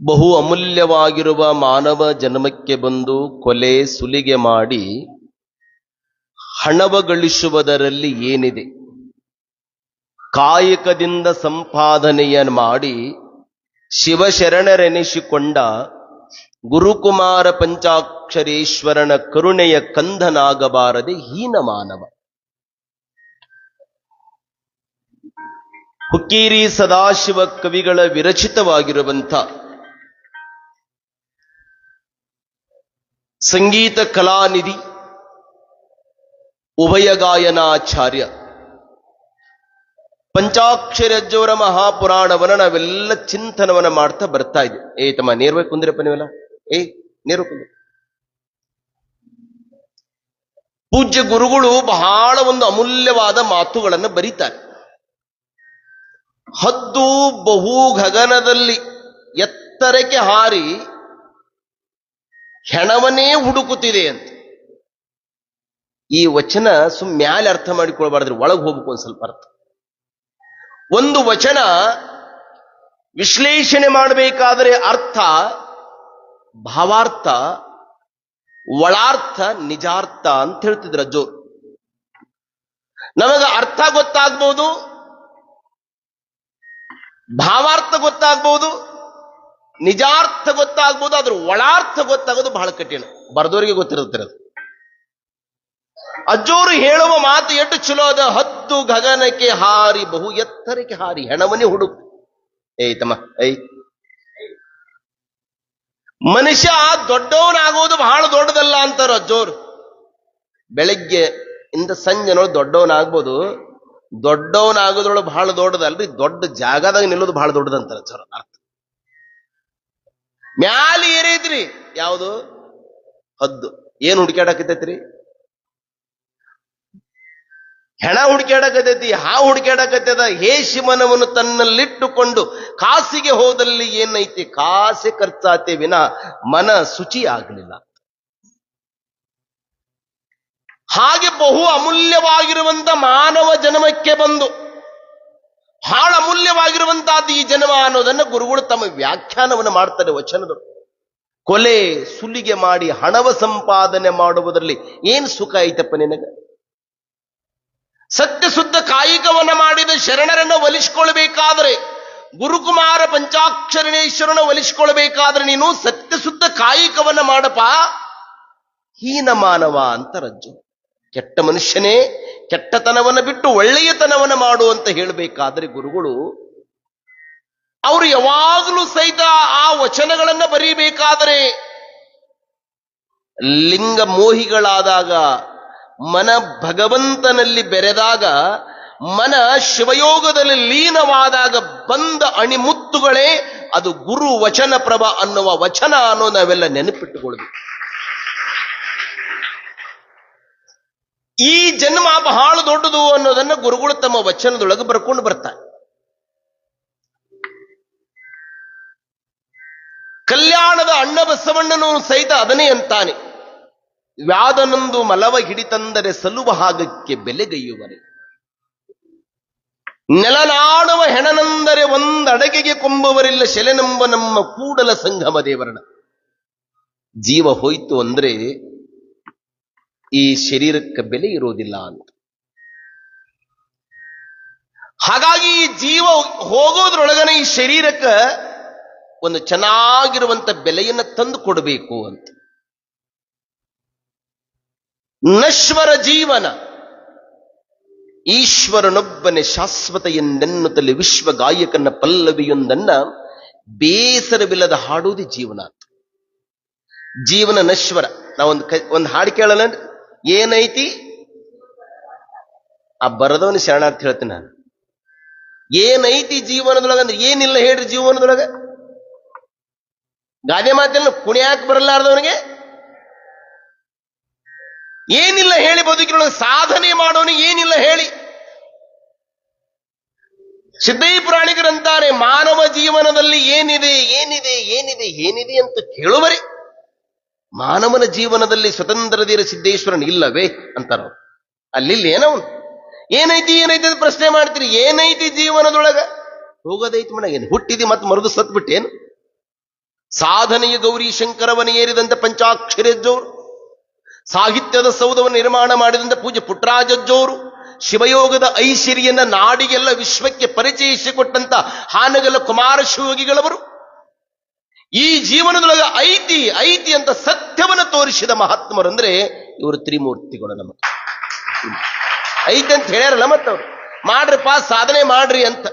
ಬಹು ಅಮೂಲ್ಯವಾಗಿರುವ ಮಾನವ ಜನ್ಮಕ್ಕೆ ಬಂದು ಕೊಲೆ ಸುಲಿಗೆ ಮಾಡಿ ಹಣವ ಗಳಿಸುವುದರಲ್ಲಿ ಏನಿದೆ? ಕಾಯಕದಿಂದ ಸಂಪಾದನೆಯನ್ನು ಮಾಡಿ ಶಿವಶರಣರೆನಿಸಿಕೊಂಡ ಗುರುಕುಮಾರ ಪಂಚಾಕ್ಷರೇಶ್ವರನ ಕರುಣೆಯ ಕಂದನಾಗಬಾರದೆ ಹೀನ ಮಾನವ. ಹುಕ್ಕೇರಿ ಸದಾಶಿವ ಕವಿಗಳ ವಿರಚಿತವಾಗಿರುವಂಥ ಸಂಗೀತ ಕಲಾನಿಧಿ ಉಭಯ ಗಾಯನಾಚಾರ್ಯ ಪಂಚಾಕ್ಷರಜ್ಜವರ ಮಹಾಪುರಾಣವನ್ನ ನಾವೆಲ್ಲ ಚಿಂತನವನ್ನ ಮಾಡ್ತಾ ಬರ್ತಾ ಇದ್ದೆ. ತಮ್ಮ ನೇರವಾಗಿ ಕುಂದ್ರಪ್ಪ ನೀವೆಲ್ಲ. ನೇರ ಕುಂದ್ರ. ಪೂಜ್ಯ ಗುರುಗಳು ಬಹಳ ಒಂದು ಅಮೂಲ್ಯವಾದ ಮಾತುಗಳನ್ನು ಬರೀತಾರೆ. ಹದ್ದು ಬಹು ಗಗನದಲ್ಲಿ ಎತ್ತರಕ್ಕೆ ಹಾರಿ ಹೆಣವನ್ನೇ ಹುಡುಕುತ್ತಿದೆ ಅಂತ. ಈ ವಚನ ಮ್ಯಾಲೆ ಅರ್ಥ ಮಾಡಿಕೊಳ್ಬಾರ್ದ್ರೆ ಒಳಗೆ ಹೋಗ್ಬೇಕು ಒಂದ್ ಸ್ವಲ್ಪ ಅರ್ಥ. ಒಂದು ವಚನ ವಿಶ್ಲೇಷಣೆ ಮಾಡಬೇಕಾದರೆ ಅರ್ಥ, ಭಾವಾರ್ಥ, ಒಳಾರ್ಥ, ನಿಜಾರ್ಥ ಅಂತ ಹೇಳ್ತಿದ್ರು ಅಜ್ಜೋರು. ನಮಗ ಅರ್ಥ ಗೊತ್ತಾಗ್ಬೋದು, ಭಾವಾರ್ಥ ಗೊತ್ತಾಗ್ಬೋದು, ನಿಜಾರ್ಥ ಗೊತ್ತಾಗ್ಬೋದು, ಅದ್ರ ಒಳಾರ್ಥ ಗೊತ್ತಾಗೋದು ಬಹಳ ಕಠಿಣ. ಬರೆದವರಿಗೆ ಗೊತ್ತಿರುತ್ತಿರೋದು. ಅಜ್ಜೋರು ಹೇಳುವ ಮಾತು ಎಷ್ಟು ಚಲೋ ಅದ. ಹದ್ದು ಗಗನಕ್ಕೆ ಹಾರಿ ಬಹು ಎತ್ತರಕ್ಕೆ ಹಾರಿ ಹೆಣವನ್ನೇ ಹುಡುಕು. ತಮ್ಮ ಮನುಷ್ಯ ದೊಡ್ಡವನಾಗೋದು ಬಹಳ ದೊಡ್ಡದಲ್ಲ ಅಂತಾರ ಅಜ್ಜೋರು. ಬೆಳಗ್ಗೆ ಇಂದ ಸಂಜೆನೊಳಗೆ ದೊಡ್ಡವನಾಗ್ಬೋದು, ದೊಡ್ಡವನಾಗೋದ್ರೊಳಗೆ ಬಹಳ ದೊಡ್ಡದಲ್ರಿ, ದೊಡ್ಡ ಜಾಗದಾಗ ನಿಲ್ಲೋದು ಬಹಳ ದೊಡ್ಡದಂತಾರ ಅಜ್ಜೋರು. ಅರ್ಥ ಮ್ಯಾಲಿ ಏರೈತ್ರಿ ಯಾವುದು? ಹದ್ದು. ಏನ್ ಹುಡುಕ್ಯಾಡಕತ್ತೈತ್ರಿ? ಹೆಣ ಹುಡುಕ್ಯಾಡಕತ್ತೈತಿ, ಹಾವು ಹುಡುಕ್ಯಾಡಕತ್ತದ. ಹೇ ಶಿವನವನ್ನು ತನ್ನಲ್ಲಿಟ್ಟುಕೊಂಡು ಕಾಸಿಗೆ ಹೋದಲ್ಲಿ ಏನೈತಿ? ಕಾಸೆ ಖರ್ಚಾತೆ ವಿನ ಮನ ಶುಚಿ ಆಗಲಿಲ್ಲ. ಹಾಗೆ ಬಹು ಅಮೂಲ್ಯವಾಗಿರುವಂತ ಮಾನವ ಜನ್ಮಕ್ಕೆ ಬಂದು ಬಹಳ ಅಮೂಲ್ಯವಾಗಿರುವಂತಹದ್ದು ಈ ಜನ್ಮ ಅನ್ನೋದನ್ನ ಗುರುಗಳು ತಮ್ಮ ವ್ಯಾಖ್ಯಾನವನ್ನು ಮಾಡ್ತಾರೆ ವಚನದ. ಕೊಲೆ ಸುಲಿಗೆ ಮಾಡಿ ಹಣವ ಸಂಪಾದನೆ ಮಾಡುವುದರಲ್ಲಿ ಏನ್ ಸುಖ ಐತಪ್ಪ ನಿನಗೆ? ಸತ್ಯ ಶುದ್ಧ ಕಾಯಿಕವನ್ನ ಮಾಡಿದ ಶರಣರನ್ನ ಒಲಿಸಿಕೊಳ್ಬೇಕಾದ್ರೆ, ಗುರುಕುಮಾರ ಪಂಚಾಕ್ಷರಣೇಶ್ವರನ ಒಲಿಸಿಕೊಳ್ಬೇಕಾದ್ರೆ ನೀನು ಸತ್ಯ ಶುದ್ಧ ಕಾಯಿಕವನ್ನ ಮಾಡಪ್ಪ. ಹೀನ ಮಾನವ ಅಂತ ರಜ್ಜು. ಕೆಟ್ಟ ಮನುಷ್ಯನೇ ಕೆಟ್ಟತನವನ್ನ ಬಿಟ್ಟು ಒಳ್ಳೆಯತನವನ್ನ ಮಾಡು ಅಂತ ಹೇಳಬೇಕಾದ್ರೆ ಗುರುಗಳು ಅವರು ಯಾವಾಗಲೂ ಸಹಿತ ಆ ವಚನಗಳನ್ನ ಬರೀಬೇಕಾದರೆ ಲಿಂಗ ಮೋಹಿಗಳಾದಾಗ, ಮನ ಭಗವಂತನಲ್ಲಿ ಬೆರೆದಾಗ, ಮನ ಶಿವಯೋಗದಲ್ಲಿ ಲೀನವಾದಾಗ ಬಂದ ಅಣಿಮುತ್ತುಗಳೇ ಅದು ಗುರು ವಚನ ಪ್ರಭ ಅನ್ನುವ ವಚನ ಅನ್ನೋ ನಾವೆಲ್ಲ ನೆನಪಿಟ್ಟುಕೊಳ್ಬೇಕು. ಈ ಜನ್ಮ ಬಹಳ ದೊಡ್ಡದು ಅನ್ನೋದನ್ನ ಗುರುಗಳು ತಮ್ಮ ವಚನದೊಳಗೆ ಬರ್ಕೊಂಡು ಬರ್ತಾರೆ. ಕಲ್ಯಾಣದ ಅಣ್ಣ ಬಸವಣ್ಣನು ಸಹಿತ ಅದನ್ನೇ ಅಂತಾನೆ. ವ್ಯಾಧನೊಂದು ಮಲವ ಹಿಡಿತಂದರೆ ಸಲುವ ಹಾಗಕ್ಕೆ ಬೆಲೆಗೈಯುವರೆ, ನೆಲನಾಡುವ ಹೆಣನಂದರೆ ಒಂದಡಗೆಗೆ ಕೊಂಬುವರಿಲ್ಲ ಶೆಲೆನೆಂಬ ನಮ್ಮ ಕೂಡಲ ಸಂಗಮ ದೇವರನ. ಜೀವ ಹೋಯ್ತು ಅಂದ್ರೆ ಈ ಶರೀರಕ್ಕೆ ಬೆಲೆ ಇರೋದಿಲ್ಲ ಅಂತ. ಹಾಗಾಗಿ ಈ ಜೀವ ಹೋಗೋದ್ರೊಳಗನೆ ಈ ಶರೀರಕ್ಕೆ ಒಂದು ಚೆನ್ನಾಗಿರುವಂತ ಬೆಲೆಯನ್ನು ತಂದು ಕೊಡಬೇಕು ಅಂತ. ನಶ್ವರ ಜೀವನ ಈಶ್ವರನೊಬ್ಬನೇ ಶಾಶ್ವತ ಎಂದೆನ್ನುತ್ತಲೇ ವಿಶ್ವ ಗಾಯಕನ ಪಲ್ಲವಿಯೊಂದನ್ನ ಬೇಸರವಿಲ್ಲದ ಹಾಡುವುದು ಜೀವನ ಅಂತ. ಜೀವನ ನಶ್ವರ. ನಾವೊಂದು ಹಾಡು ಕೇಳಲ್ಲ, ಏನೈತಿ ಆ ಬರದವನು ಶರಣಾರ್ಥಿ ಹೇಳ್ತೀನಿ ನಾನು. ಏನೈತಿ ಜೀವನದೊಳಗ ಅಂದ್ರೆ ಏನಿಲ್ಲ ಹೇಳ್ರಿ ಜೀವನದೊಳಗ. ಗಾದೆ ಮಾತೆಲ್ಲ ಕುಣಿಯಾಕ ಬರಲಾರ್ದವನಿಗೆ ಏನಿಲ್ಲ ಹೇಳಿ ಬದುಕಿನೊಳಗೆ ಸಾಧನೆ ಮಾಡೋನಿಗೆ ಏನಿಲ್ಲ ಹೇಳಿ. ಸಿದ್ದಯ್ಯ ಪುರಾಣಿಕರಂತಾರೆ, ಮಾನವ ಜೀವನದಲ್ಲಿ ಏನಿದೆ ಏನಿದೆ ಏನಿದೆ ಏನಿದೆ ಅಂತ ಕೇಳುವರೆ ಮಾನವನ ಜೀವನದಲ್ಲಿ ಸ್ವತಂತ್ರದೀರ ಸಿದ್ದೇಶ್ವರನ್ ಇಲ್ಲವೇ ಅಂತಾರ. ಅಲ್ಲಿ ಏನವನು ಏನೈತಿ ಏನೈತಿ ಅಂತ ಪ್ರಶ್ನೆ ಮಾಡ್ತೀರಿ. ಏನೈತಿ ಜೀವನದೊಳಗ? ಹೋಗೋದೈತಿ ಮನೆಗೆ ಹುಟ್ಟಿದಿ ಮತ್ತೆ ಮರುದು ಸತ್ ಬಿಟ್ಟೇನು? ಸಾಧನೆಯ ಗೌರಿ ಶಂಕರವನ ಏರಿದಂತ ಪಂಚಾಕ್ಷರಜ್ಜೋರು, ಸಾಹಿತ್ಯದ ಸೌಧವನ್ನು ನಿರ್ಮಾಣ ಮಾಡಿದಂತ ಪೂಜ್ಯ ಪುಟ್ಟರಾಜಜ್ಜೋರು, ಶಿವಯೋಗದ ಐಶ್ವರ್ಯನ ನಾಡಿಗೆಲ್ಲ ವಿಶ್ವಕ್ಕೆ ಪರಿಚಯಿಸಿಕೊಟ್ಟಂತ ಹಾನಗಲ್ಲ ಕುಮಾರಶಿವಯೋಗಿಗಳವರು, ಈ ಜೀವನದೊಳಗೆ ಐತಿ ಐತಿ ಅಂತ ಸತ್ಯವನ್ನು ತೋರಿಸಿದ ಮಹಾತ್ಮರಂದ್ರೆ ಇವರು ತ್ರಿಮೂರ್ತಿಗಳು. ನಮ್ಮ ಐತಿ ಅಂತ ಹೇಳ್ಯಾರಲ್ಲ, ಮತ್ತವ್ರು ಮಾಡ್ರಿಪ್ಪ ಸಾಧನೆ ಮಾಡ್ರಿ ಅಂತ.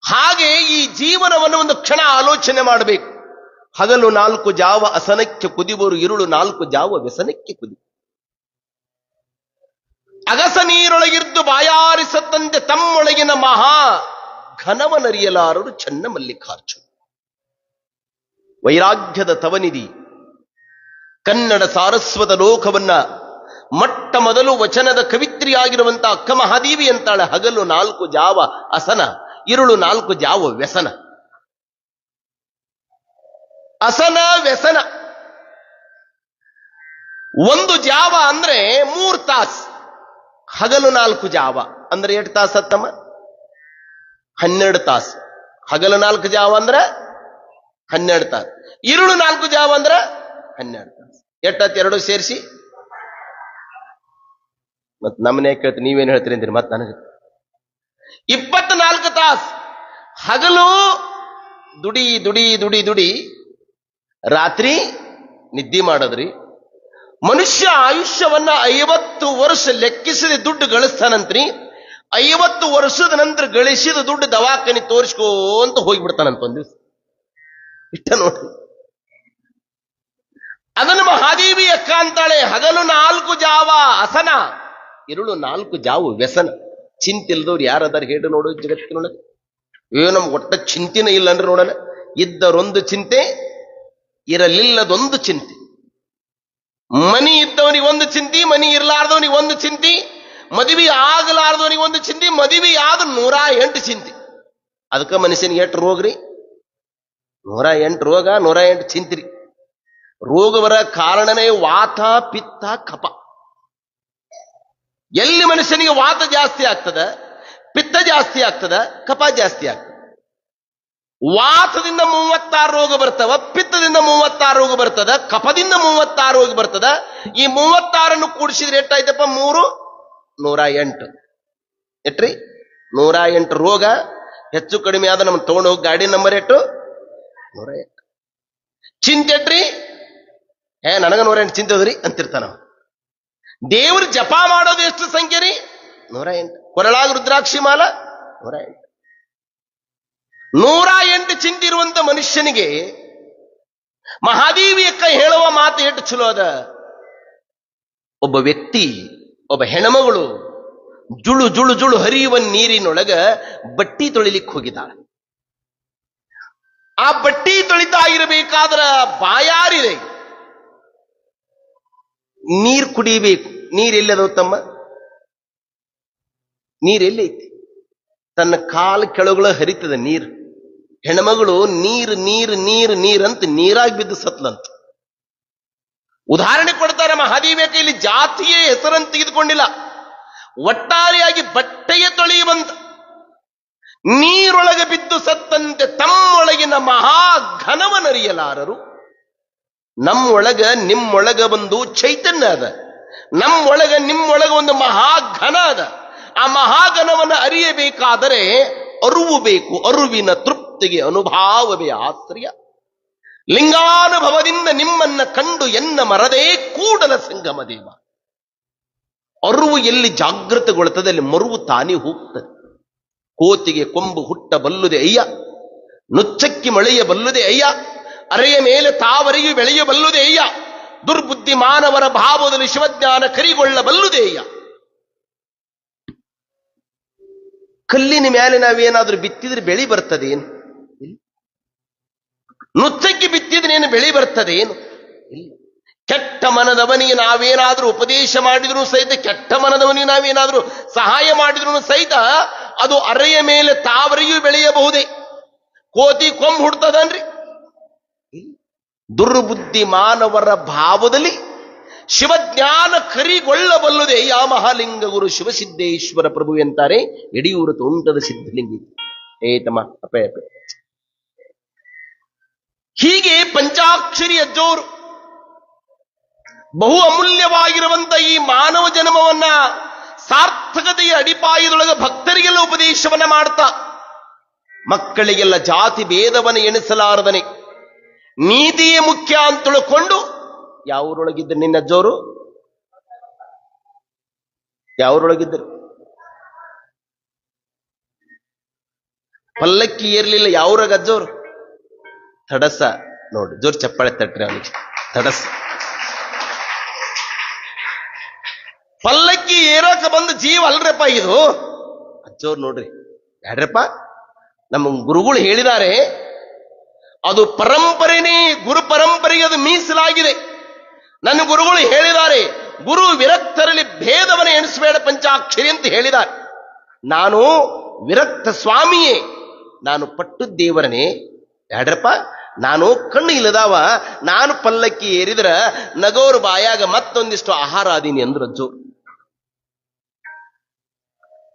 ಹಾಗೆ ಈ ಜೀವನವನ್ನು ಒಂದು ಕ್ಷಣ ಆಲೋಚನೆ ಮಾಡಬೇಕು. ಹಗಲು 4 ಜಾವ ಅಸನಕ್ಕೆ ಕುದಿವರು, ಇರುಳು 4 ಜಾವ ವ್ಯಸನಕ್ಕೆ ಕುದಿ. ಅಗಸ ನೀರೊಳಗಿದ್ದು ಬಾಯಾರಿಸತ್ತಂತೆ ತಮ್ಮೊಳಗಿನ ಮಹಾ ಘನವನರಿಯಲಾರರು ಚನ್ನ ಮಲ್ಲಿಕಾರ್ಜುನ. ವೈರಾಗ್ಯದ ತವನಿಧಿ ಕನ್ನಡ ಸಾರಸ್ವತ ಲೋಕವನ್ನ ಮೊಟ್ಟ ಮೊದಲು ವಚನದ ಕವಿತ್ರಿಯಾಗಿರುವಂತ ಅಕ್ಕ ಮಹಾದೇವಿ ಅಂತಾಳೆ, ಹಗಲು 4 ಜಾವ ಅಸನ, ಇರುಳು 4 ಜಾವ ವ್ಯಸನ. ಅಸನ ವ್ಯಸನ 1 ಜಾವ ಅಂದ್ರೆ 3 ತಾಸು, ಹಗಲು 4 ಜಾವ ಅಂದ್ರೆ 8 ತಾಸು ಅತ್ತಮ್ಮ, 12 ತಾಸು. ಹಗಲು 4 ಜಾವ ಅಂದ್ರೆ 12 ತಾಸು, ಇರುಳು 4 ಜಾವ ಅಂದ್ರೆ 12 ತಾಸು. ಎಟ್ಟತ್ತು ಎರಡು ಸೇರಿಸಿ ಮತ್ ನಮ್ಮನೆ ಕೇಳ್ತೀನಿ, ನೀವೇನು ಹೇಳ್ತೀರಿ ಅಂತೀರಿ ಮತ್ ನನಗೆ. 24 ತಾಸು ಹಗಲು ದುಡಿ ದುಡಿ ದುಡಿ ದುಡಿ, ರಾತ್ರಿ ನಿದ್ದೆ ಮಾಡೋದ್ರಿ. ಮನುಷ್ಯ ಆಯುಷ್ಯವನ್ನ 50 ವರ್ಷ ಲೆಕ್ಕಿಸದೆ ದುಡ್ಡು ಗಳಿಸ್ತಾನಂತ್ರಿ. 50 ವರ್ಷದ ನಂತರ ಗಳಿಸಿದ ದುಡ್ಡು ದವಾಖಾನೆ ತೋರಿಸ್ಕೋಂತ ಹೋಗಿಬಿಡ್ತಾನಂತ ಒಂದ್ ದಿವಸ. ಇಷ್ಟ ನೋಡ್ರಿ. ಅದನ್ನು ಮಹಾದೇವಿ ಅಕ್ಕ ಅಂತಾಳೆ, ಹಗಲು 4 ಜಾವ ಅಸನ, ಇರುಳು 4 ಜಾವ ವ್ಯಸನ. ಚಿಂತಿಲ್ದವ್ರು ಯಾರದಾರ ಹೇಳಿ ನೋಡು ಜಗತ್ತಿನೊಳಗೆ. ನಮ್ಗೆ ಒಟ್ಟ ಚಿಂತಿನ ಇಲ್ಲ ಅಂದ್ರೆ ನೋಡಲ್ಲ. ಇದ್ದರೊಂದು ಚಿಂತೆ, ಇರಲಿಲ್ಲದೊಂದು ಚಿಂತೆ. ಮನಿ ಇದ್ದವನಿಗೆ ಒಂದು ಚಿಂತಿ, ಮನಿ ಇರಲಾರ್ದವನಿಗೆ ಒಂದು ಚಿಂತಿ, ಮದುವೆ ಆಗಲಾರ್ದವನಿಗೆ ಒಂದು ಚಿಂತಿ, ಮದುವೆ ಆದ 108 ಚಿಂತಿ. ಅದಕ್ಕೆ ಮನುಷ್ಯನಿಗೆ 8 ರೋಗ್ರಿ, 108 ರೋಗ, 108 ಚಿಂತಿರಿ. ರೋಗ ಬರ ಕಾರಣನೇ ವಾತ ಪಿತ್ತ ಕಪ. ಎಲ್ಲಿ ಮನುಷ್ಯನಿಗೆ ವಾತ ಜಾಸ್ತಿ ಆಗ್ತದ, ಪಿತ್ತ ಜಾಸ್ತಿ ಆಗ್ತದ, ಕಪ ಜಾಸ್ತಿ ಆಗ್ತದ. ವಾತದಿಂದ 36 ರೋಗ ಬರ್ತವ, ಪಿತ್ತದಿಂದ 36 ರೋಗ ಬರ್ತದ, ಕಫದಿಂದ 36 ರೋಗ ಬರ್ತದ. ಈ 36 ಕೂಡಿಸಿದ್ರೆ ಎಷ್ಟಾಯ್ತಪ್ಪ? 3 108. ಎಟ್ರಿ? 108 ರೋಗ. ಹೆಚ್ಚು ಕಡಿಮೆ ಆದ ನಮ್ಮ ತಗೊಂಡು ಹೋಗಿ ಗಾಡಿ ನಂಬರ್ ಎಷ್ಟು? 108. ಚಿಂತೆಟ್ರಿ? ನನಗ 108 ಚಿಂತೆದ್ರಿ ಅಂತಿರ್ತಾನ. ದೇವ್ರ ಜಪ ಮಾಡೋದು ಎಷ್ಟು ಸಂಖ್ಯೆ ರೀ? 108. ಕೊರಳಾಗ ರುದ್ರಾಕ್ಷಿ ಮಾಲ 108. 108 ಚಿಂತೆ ಇರುವಂತ ಮನುಷ್ಯನಿಗೆ ಮಹಾದೇವಿ ಅಕ್ಕ ಹೇಳುವ ಮಾತು ಎಷ್ಟು ಚಲೋ ಅದ. ಒಬ್ಬ ವ್ಯಕ್ತಿ, ಒಬ್ಬ ಹೆಣ್ಮಗಳು ಜುಳು ಜುಳು ಜುಳು ಹರಿಯುವ ನೀರಿನೊಳಗ ಬಟ್ಟಿ ತೊಳಿಲಿಕ್ಕೆ ಹೋಗಿದ್ದಾಳೆ. ಆ ಬಟ್ಟಿ ತೊಳಿತಾ ಇರಬೇಕಾದ್ರ ಬಾಯಾರಿದೆ, ನೀರು ಕುಡಿಬೇಕು. ನೀರೆಲ್ಲದ ತಮ್ಮ? ನೀರೆಲ್ಲೈತಿ? ತನ್ನ ಕಾಲು ಕೆಳಗಳ ಹರಿತದ ನೀರು. ಹೆಣ್ಮಗಳು ನೀರು ನೀರು ನೀರು ನೀರಂತ ನೀರಾಗಿ ಬಿದ್ದು ಸತ್ಲಂತ. ಉದಾಹರಣೆ ಕೊಡ್ತಾರೆ ಮಹಾದೇವಿ ಕೈಲಿ. ಜಾತಿಯ ಹೆಸರನ್ನು ತೆಗೆದುಕೊಂಡಿಲ್ಲ, ಒಟ್ಟಾರೆಯಾಗಿ ಬಟ್ಟೆಯ ತೊಳೆಯುವಂತ. ನೀರೊಳಗೆ ಬಿದ್ದು ಸತ್ತಂತೆ ತಮ್ಮೊಳಗಿನ ಮಹಾಘನವನರಿಯಲಾರರು. ನಮ್ಮೊಳಗ ನಿಮ್ಮೊಳಗ ಒಂದು ಚೈತನ್ಯ ಅದ, ನಮ್ಮೊಳಗ ನಿಮ್ಮೊಳಗ ಒಂದು ಮಹಾಘನ ಅದ. ಆ ಮಹಾಘನವನ್ನು ಅರಿಯಬೇಕಾದರೆ ಅರುವು ಬೇಕು. ಅರುವಿನ ತೃಪ್ತಿಗೆ ಅನುಭಾವವೇ ಆಶ್ರಯ. ಲಿಂಗಾನುಭವದಿಂದ ನಿಮ್ಮನ್ನ ಕಂಡು ಎನ್ನ ಮರದೇ ಕೂಡಲ ಸಂಗಮ ದೇವ. ಅರುವು ಎಲ್ಲಿ ಜಾಗೃತಗೊಳ್ಳುತ್ತದೆ ಅಲ್ಲಿ ಮರುವು ತಾನೇ ಹೋಗ್ತದೆ. ಕೋತಿಗೆ ಕೊಂಬು ಹುಟ್ಟ ಬಲ್ಲುದೆ ಅಯ್ಯ, ನುಚ್ಚಕ್ಕಿ ಮಳೆಯ ಬಲ್ಲುದೆ ಅಯ್ಯ, ಅರೆಯ ಮೇಲೆ ತಾವರೆಯು ಬೆಳೆಯಬಲ್ಲುದೆ ಅಯ್ಯ, ದುರ್ಬುದ್ಧಿ ಮಾನವರ ಭಾವದಲ್ಲಿ ಶಿವಜ್ಞಾನ ಕರಿಗೊಳ್ಳಬಲ್ಲುದೆ ಅಯ್ಯ. ಕಲ್ಲಿನ ಮೇಲೆ ನಾವೇನಾದ್ರೂ ಬಿತ್ತಿದ್ರೆ ಬೆಳಿ ಬರ್ತದೇನು? ನುಚ್ಚಕ್ಕಿ ಬಿತ್ತಿದ್ರೆ ಏನು ಬೆಳಿ ಬರ್ತದೇನು? ಇಲ್ಲ. ಕೆಟ್ಟ ಮನದವನಿಗೆ ನಾವೇನಾದ್ರೂ ಉಪದೇಶ ಮಾಡಿದ್ರು ಸಹಿತ, ಕೆಟ್ಟ ಮನದವನಿಗೆ ನಾವೇನಾದ್ರೂ ಸಹಾಯ ಮಾಡಿದ್ರು ಸಹಿತ ಅದು ಅರೆಯ ಮೇಲೆ ತಾವರೆಯೂ ಬೆಳೆಯಬಹುದೇ. ಕೋತಿ ಕೊಂಬು ಹುಡ್ತದನ್ರಿ? ದುರ್ಬುದ್ಧಿ ಮಾನವರ ಭಾವದಲ್ಲಿ ಶಿವಜ್ಞಾನ ಕರಿಗೊಳ್ಳಬಲ್ಲುದೇ ಯಾ ಮಹಾಲಿಂಗ ಗುರು ಶಿವಸಿದ್ದೇಶ್ವರ ಪ್ರಭು ಎಂತಾರೆ ಯಡಿಯೂರು ತೋಂಟದ ಸಿದ್ಧಲಿಂಗಿ. ಏತಮ್ಮ ಅಪೆ ಅಪೆ ಹೀಗೆ ಪಂಚಾಕ್ಷರಿ ಅಜ್ಜೋರು ಬಹು ಅಮೂಲ್ಯವಾಗಿರುವಂತ ಈ ಮಾನವ ಜನ್ಮವನ್ನ ಸಾರ್ಥಕತೆಯ ಅಡಿಪಾಯದೊಳಗೆ ಭಕ್ತರಿಗೆಲ್ಲ ಉಪದೇಶವನ್ನ ಮಾಡ್ತಾ, ಮಕ್ಕಳಿಗೆಲ್ಲ ಜಾತಿ ಭೇದವನ್ನು ಎಣಿಸಲಾರದನೆ ನೀತಿಯೇ ಮುಖ್ಯ ಅಂತ ತಿಳ್ಕೊಂಡು, ಯಾವರೊಳಗಿದ್ದರು ನಿನ್ನ ಅಜ್ಜೋರು? ಯಾವರೊಳಗಿದ್ದರು? ಪಲ್ಲಕ್ಕಿ ಏರ್ಲಿಲ್ಲ ಯಾವ್ರಾಗ ಅಜ್ಜೋರು? ತಡಸ ನೋಡಿ, ಜೋರ್ ಚಪ್ಪಾಳೆ ತಟ್ರಿ ಅವನಿಗೆ. ತಡಸ ಪಲ್ಲಕ್ಕಿ ಏರೋಕ ಬಂದ ಜೀವ ಅಲ್ರಪ್ಪ ಇದು. ಅಜ್ಜೋರು ನೋಡ್ರಿ, ಯಾಡ್ರಪ್ಪ ನಮ್ಮ ಗುರುಗಳು ಹೇಳಿದ್ದಾರೆ, ಅದು ಪರಂಪರೆನೇ, ಗುರು ಪರಂಪರೆಗೆ ಅದು ಮೀಸಲಾಗಿದೆ. ನನ್ನ ಗುರುಗಳು ಹೇಳಿದ್ದಾರೆ, ಗುರು ವಿರಕ್ತರಲ್ಲಿ ಭೇದವನ್ನು ಎಣಿಸಬೇಡ ಪಂಚಾಕ್ಷರಿ ಅಂತ ಹೇಳಿದ್ದಾರೆ. ನಾನು ವಿರಕ್ತ ಸ್ವಾಮಿಯೇ, ನಾನು ಪಟ್ಟು ದೇವರನೇ. ಯಾಡ್ರಪ್ಪ, ನಾನು ಕಣ್ಣು ಇಲ್ಲದಾವ, ನಾನು ಪಲ್ಲಕ್ಕಿ ಏರಿದ್ರ ನಗೋರು ಬಾಯಾಗ ಮತ್ತೊಂದಿಷ್ಟು ಆಹಾರ ಆದೀನಿ ಅಂದ್ರು ಅಜ್ಜು.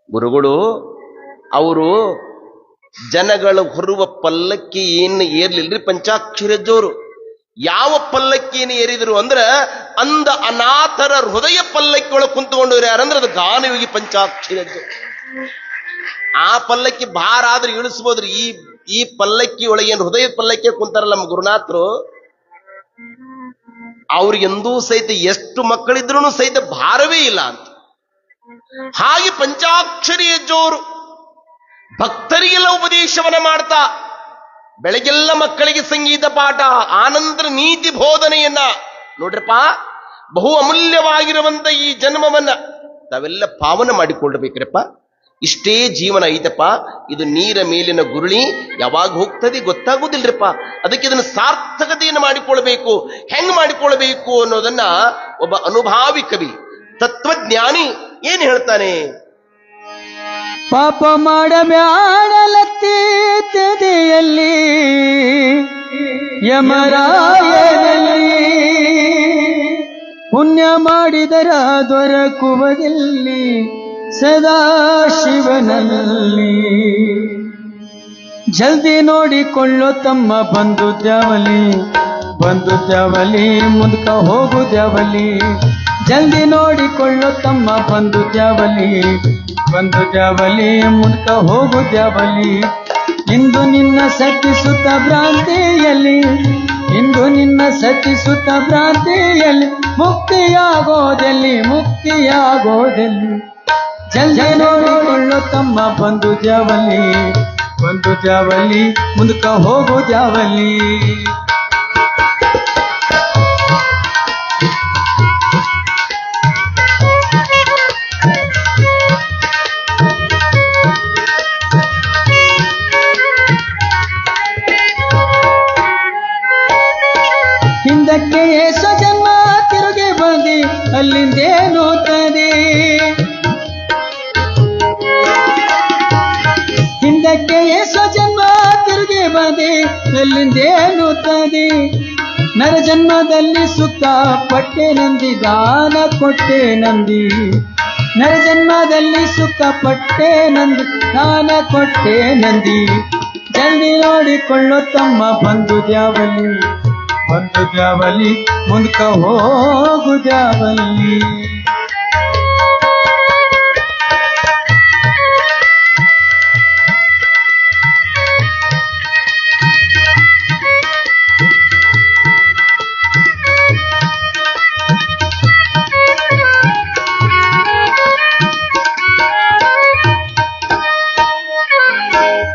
ಗುರುಗಳು ಅವರು ಜನಗಳು ಹೊರುವ ಪಲ್ಲಕ್ಕಿ ಏನು ಏರ್ಲಿಲ್ರಿ ಪಂಚಾಕ್ಷರಿ ಅಜ್ಜೋರು. ಯಾವ ಪಲ್ಲಕ್ಕಿಯನ್ನು ಏರಿದ್ರು ಅಂದ್ರ ಅಂದ ಅನಾಥರ ಹೃದಯ ಪಲ್ಲಕ್ಕಿ ಒಳಗೆ ಕುಂತ್ಕೊಂಡವ್ರು ಯಾರಂದ್ರೆ ಅದು ಗಾನಯೋಗಿ ಪಂಚಾಕ್ಷರಿ ಅಜ್ಜ. ಆ ಪಲ್ಲಕ್ಕಿ ಭಾರ ಆದ್ರೆ ಇಳಿಸ್ಬೋದ್ರಿ. ಈ ಪಲ್ಲಕ್ಕಿ ಒಳಗೆ ಏನು ಹೃದಯ ಪಲ್ಲಕ್ಕಿ ಕುಂತಾರಲ್ಲ ನಮ್ಮ ಗುರುನಾಥರು, ಅವ್ರಿಗೆಂದೂ ಸಹಿತ ಎಷ್ಟು ಮಕ್ಕಳಿದ್ರು ಸಹಿತ ಭಾರವೇ ಇಲ್ಲ ಅಂತ. ಹಾಗೆ ಪಂಚಾಕ್ಷರಿ ಅಜ್ಜೋರು ಭಕ್ತರಿಗೆಲ್ಲ ಉಪದೇಶವನ್ನ ಮಾಡ್ತಾ, ಬೆಳಗೆಲ್ಲ ಮಕ್ಕಳಿಗೆ ಸಂಗೀತ ಪಾಠ, ಆನಂತರ ನೀತಿ ಬೋಧನೆಯನ್ನ ನೋಡ್ರಪ್ಪ, ಬಹು ಅಮೂಲ್ಯವಾಗಿರುವಂತ ಈ ಜನ್ಮವನ್ನ ತಾವೆಲ್ಲ ಪಾವನ ಮಾಡಿಕೊಳ್ಬೇಕ್ರಪ್ಪ. ಇಷ್ಟೇ ಜೀವನ ಐತಪ್ಪ, ಇದು ನೀರ ಮೇಲಿನ ಗುರುಳಿ, ಯಾವಾಗ ಹೋಗ್ತದೆ ಗೊತ್ತಾಗುದಿಲ್ರಪ್ಪ. ಅದಕ್ಕೆ ಇದನ್ನು ಸಾರ್ಥಕತೆಯನ್ನು ಮಾಡಿಕೊಳ್ಬೇಕು. ಹೆಂಗ್ ಮಾಡಿಕೊಳ್ಬೇಕು ಅನ್ನೋದನ್ನ ಒಬ್ಬ ಅನುಭಾವಿ ಕವಿ, ತತ್ವಜ್ಞಾನಿ ಏನ್ ಹೇಳ್ತಾನೆ? ಪಾಪ ಮಾಡಬ್ಯಾಡಲತ್ತಿ ತೆದೆಯಲ್ಲಿ ಯಮರಾಯನಲ್ಲಿ, ಪುಣ್ಯ ಮಾಡಿದರ ದೊರಕುವುದಿಲ್ಲಿ ಸದಾ ಶಿವನಲ್ಲಿ. ಜಲ್ದಿ ನೋಡಿಕೊಳ್ಳೋ ತಮ್ಮ ಬಂದು ದ್ಯಾವಲಿ, ಬಂದು ದ್ಯಾವಲಿ ಮುಂದಕ ಹೋಗು ದ್ಯಾವಲಿ. ಜಲ್ದಿ ನೋಡಿಕೊಳ್ಳೋ ತಮ್ಮ ಬಂದು ದ್ಯಾವಲಿ, ಬಂದು ದ್ಯಾವಲಿ ಮುಂದಕ ಹೋಗು ದ್ಯಾವಲಿ. ಇಂದು ನಿನ್ನ ಸತ್ತಿಸುತ್ತ ಭ್ರಾಂತಿಯಲ್ಲಿ, ಇಂದು ನಿನ್ನ ಸತ್ತಿಸುತ್ತ ಭ್ರಾಂತಿಯಲ್ಲಿ ಮುಕ್ತಿಯಾಗೋದೆಲ್ಲಿ, ಮುಕ್ತಿಯಾಗೋದೆಲ್ಲಿ. ಜಲ್ದಿ ನೋಡಿಕೊಳ್ಳೋ ತಮ್ಮ ಬಂದು ದ್ಯಾವಲಿ, ಬಂದು ದ್ಯಾವಲಿ ಮುಂದಕ ಹೋಗು ದ್ಯಾವಲಿ. ಹಿಂದಕ್ಕೆ ಏಸೋ ಜನ್ಮ ತಿರುಗಿ ಬಂದಿ ಅಲ್ಲಿಂದೇನು ತದೆ, ಹಿಂದಕ್ಕೆ ಏಸೋ ಜನ್ಮ ತಿರುಗಿ ಬಂದಿ ಅಲ್ಲಿಂದೇನು ತದೆ. ನರ ಜನ್ಮದಲ್ಲಿ ಸುಖ ಪಟ್ಟೆ ನಂದಿ, ದಾನ ಕೊಟ್ಟೆ ನಂದಿ. ನರ ಜನ್ಮದಲ್ಲಿ ಸುಖ ಪಟ್ಟೆ ನಂದಿ, ದಾನ ಕೊಟ್ಟೆ ನಂದಿ. ಜಲ್ದಿ ನೋಡಿಕೊಳ್ಳೋ ತಮ್ಮ ಬಂದು ದ್ಯಾವಲಿ, ಬಂದು ದ್ಯಾವಲಿ ಮುಂದಕ ಹೋಗು ದ್ಯಾವಲಿ.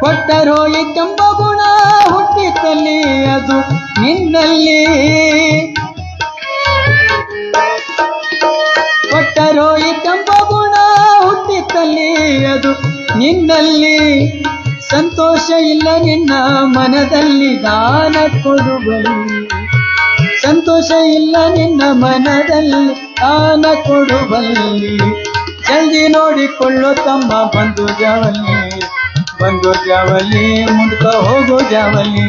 ಕೊಟ್ಟರೋಯಿತೆಂಬ ಗುಣ ಹುಟ್ಟಿತಲ್ಲಿ ಅದು ನಿನ್ನಲ್ಲಿ, ಕೊಟ್ಟರೋಯಿತೆಂಬ ಗುಣ ಹುಟ್ಟಿತಲ್ಲಿ ಅದು ನಿನ್ನಲ್ಲಿ. ಸಂತೋಷ ಇಲ್ಲ ನಿನ್ನ ಮನದಲ್ಲಿ ದಾನ ಕೊಡುವಲ್ಲಿ, ಸಂತೋಷ ಇಲ್ಲ ನಿನ್ನ ಮನದಲ್ಲಿ ದಾನ ಕೊಡುವಲ್ಲಿ. ಜಲ್ದಿ ನೋಡಿಕೊಳ್ಳೋ ತಮ್ಮ ಬಂದು ದ್ಯಾವಲಿ, ಬಂದು ದ್ಯಾವಲಿ ಮುಂದಕ ಹೋಗೋ ದ್ಯಾವಲಿ.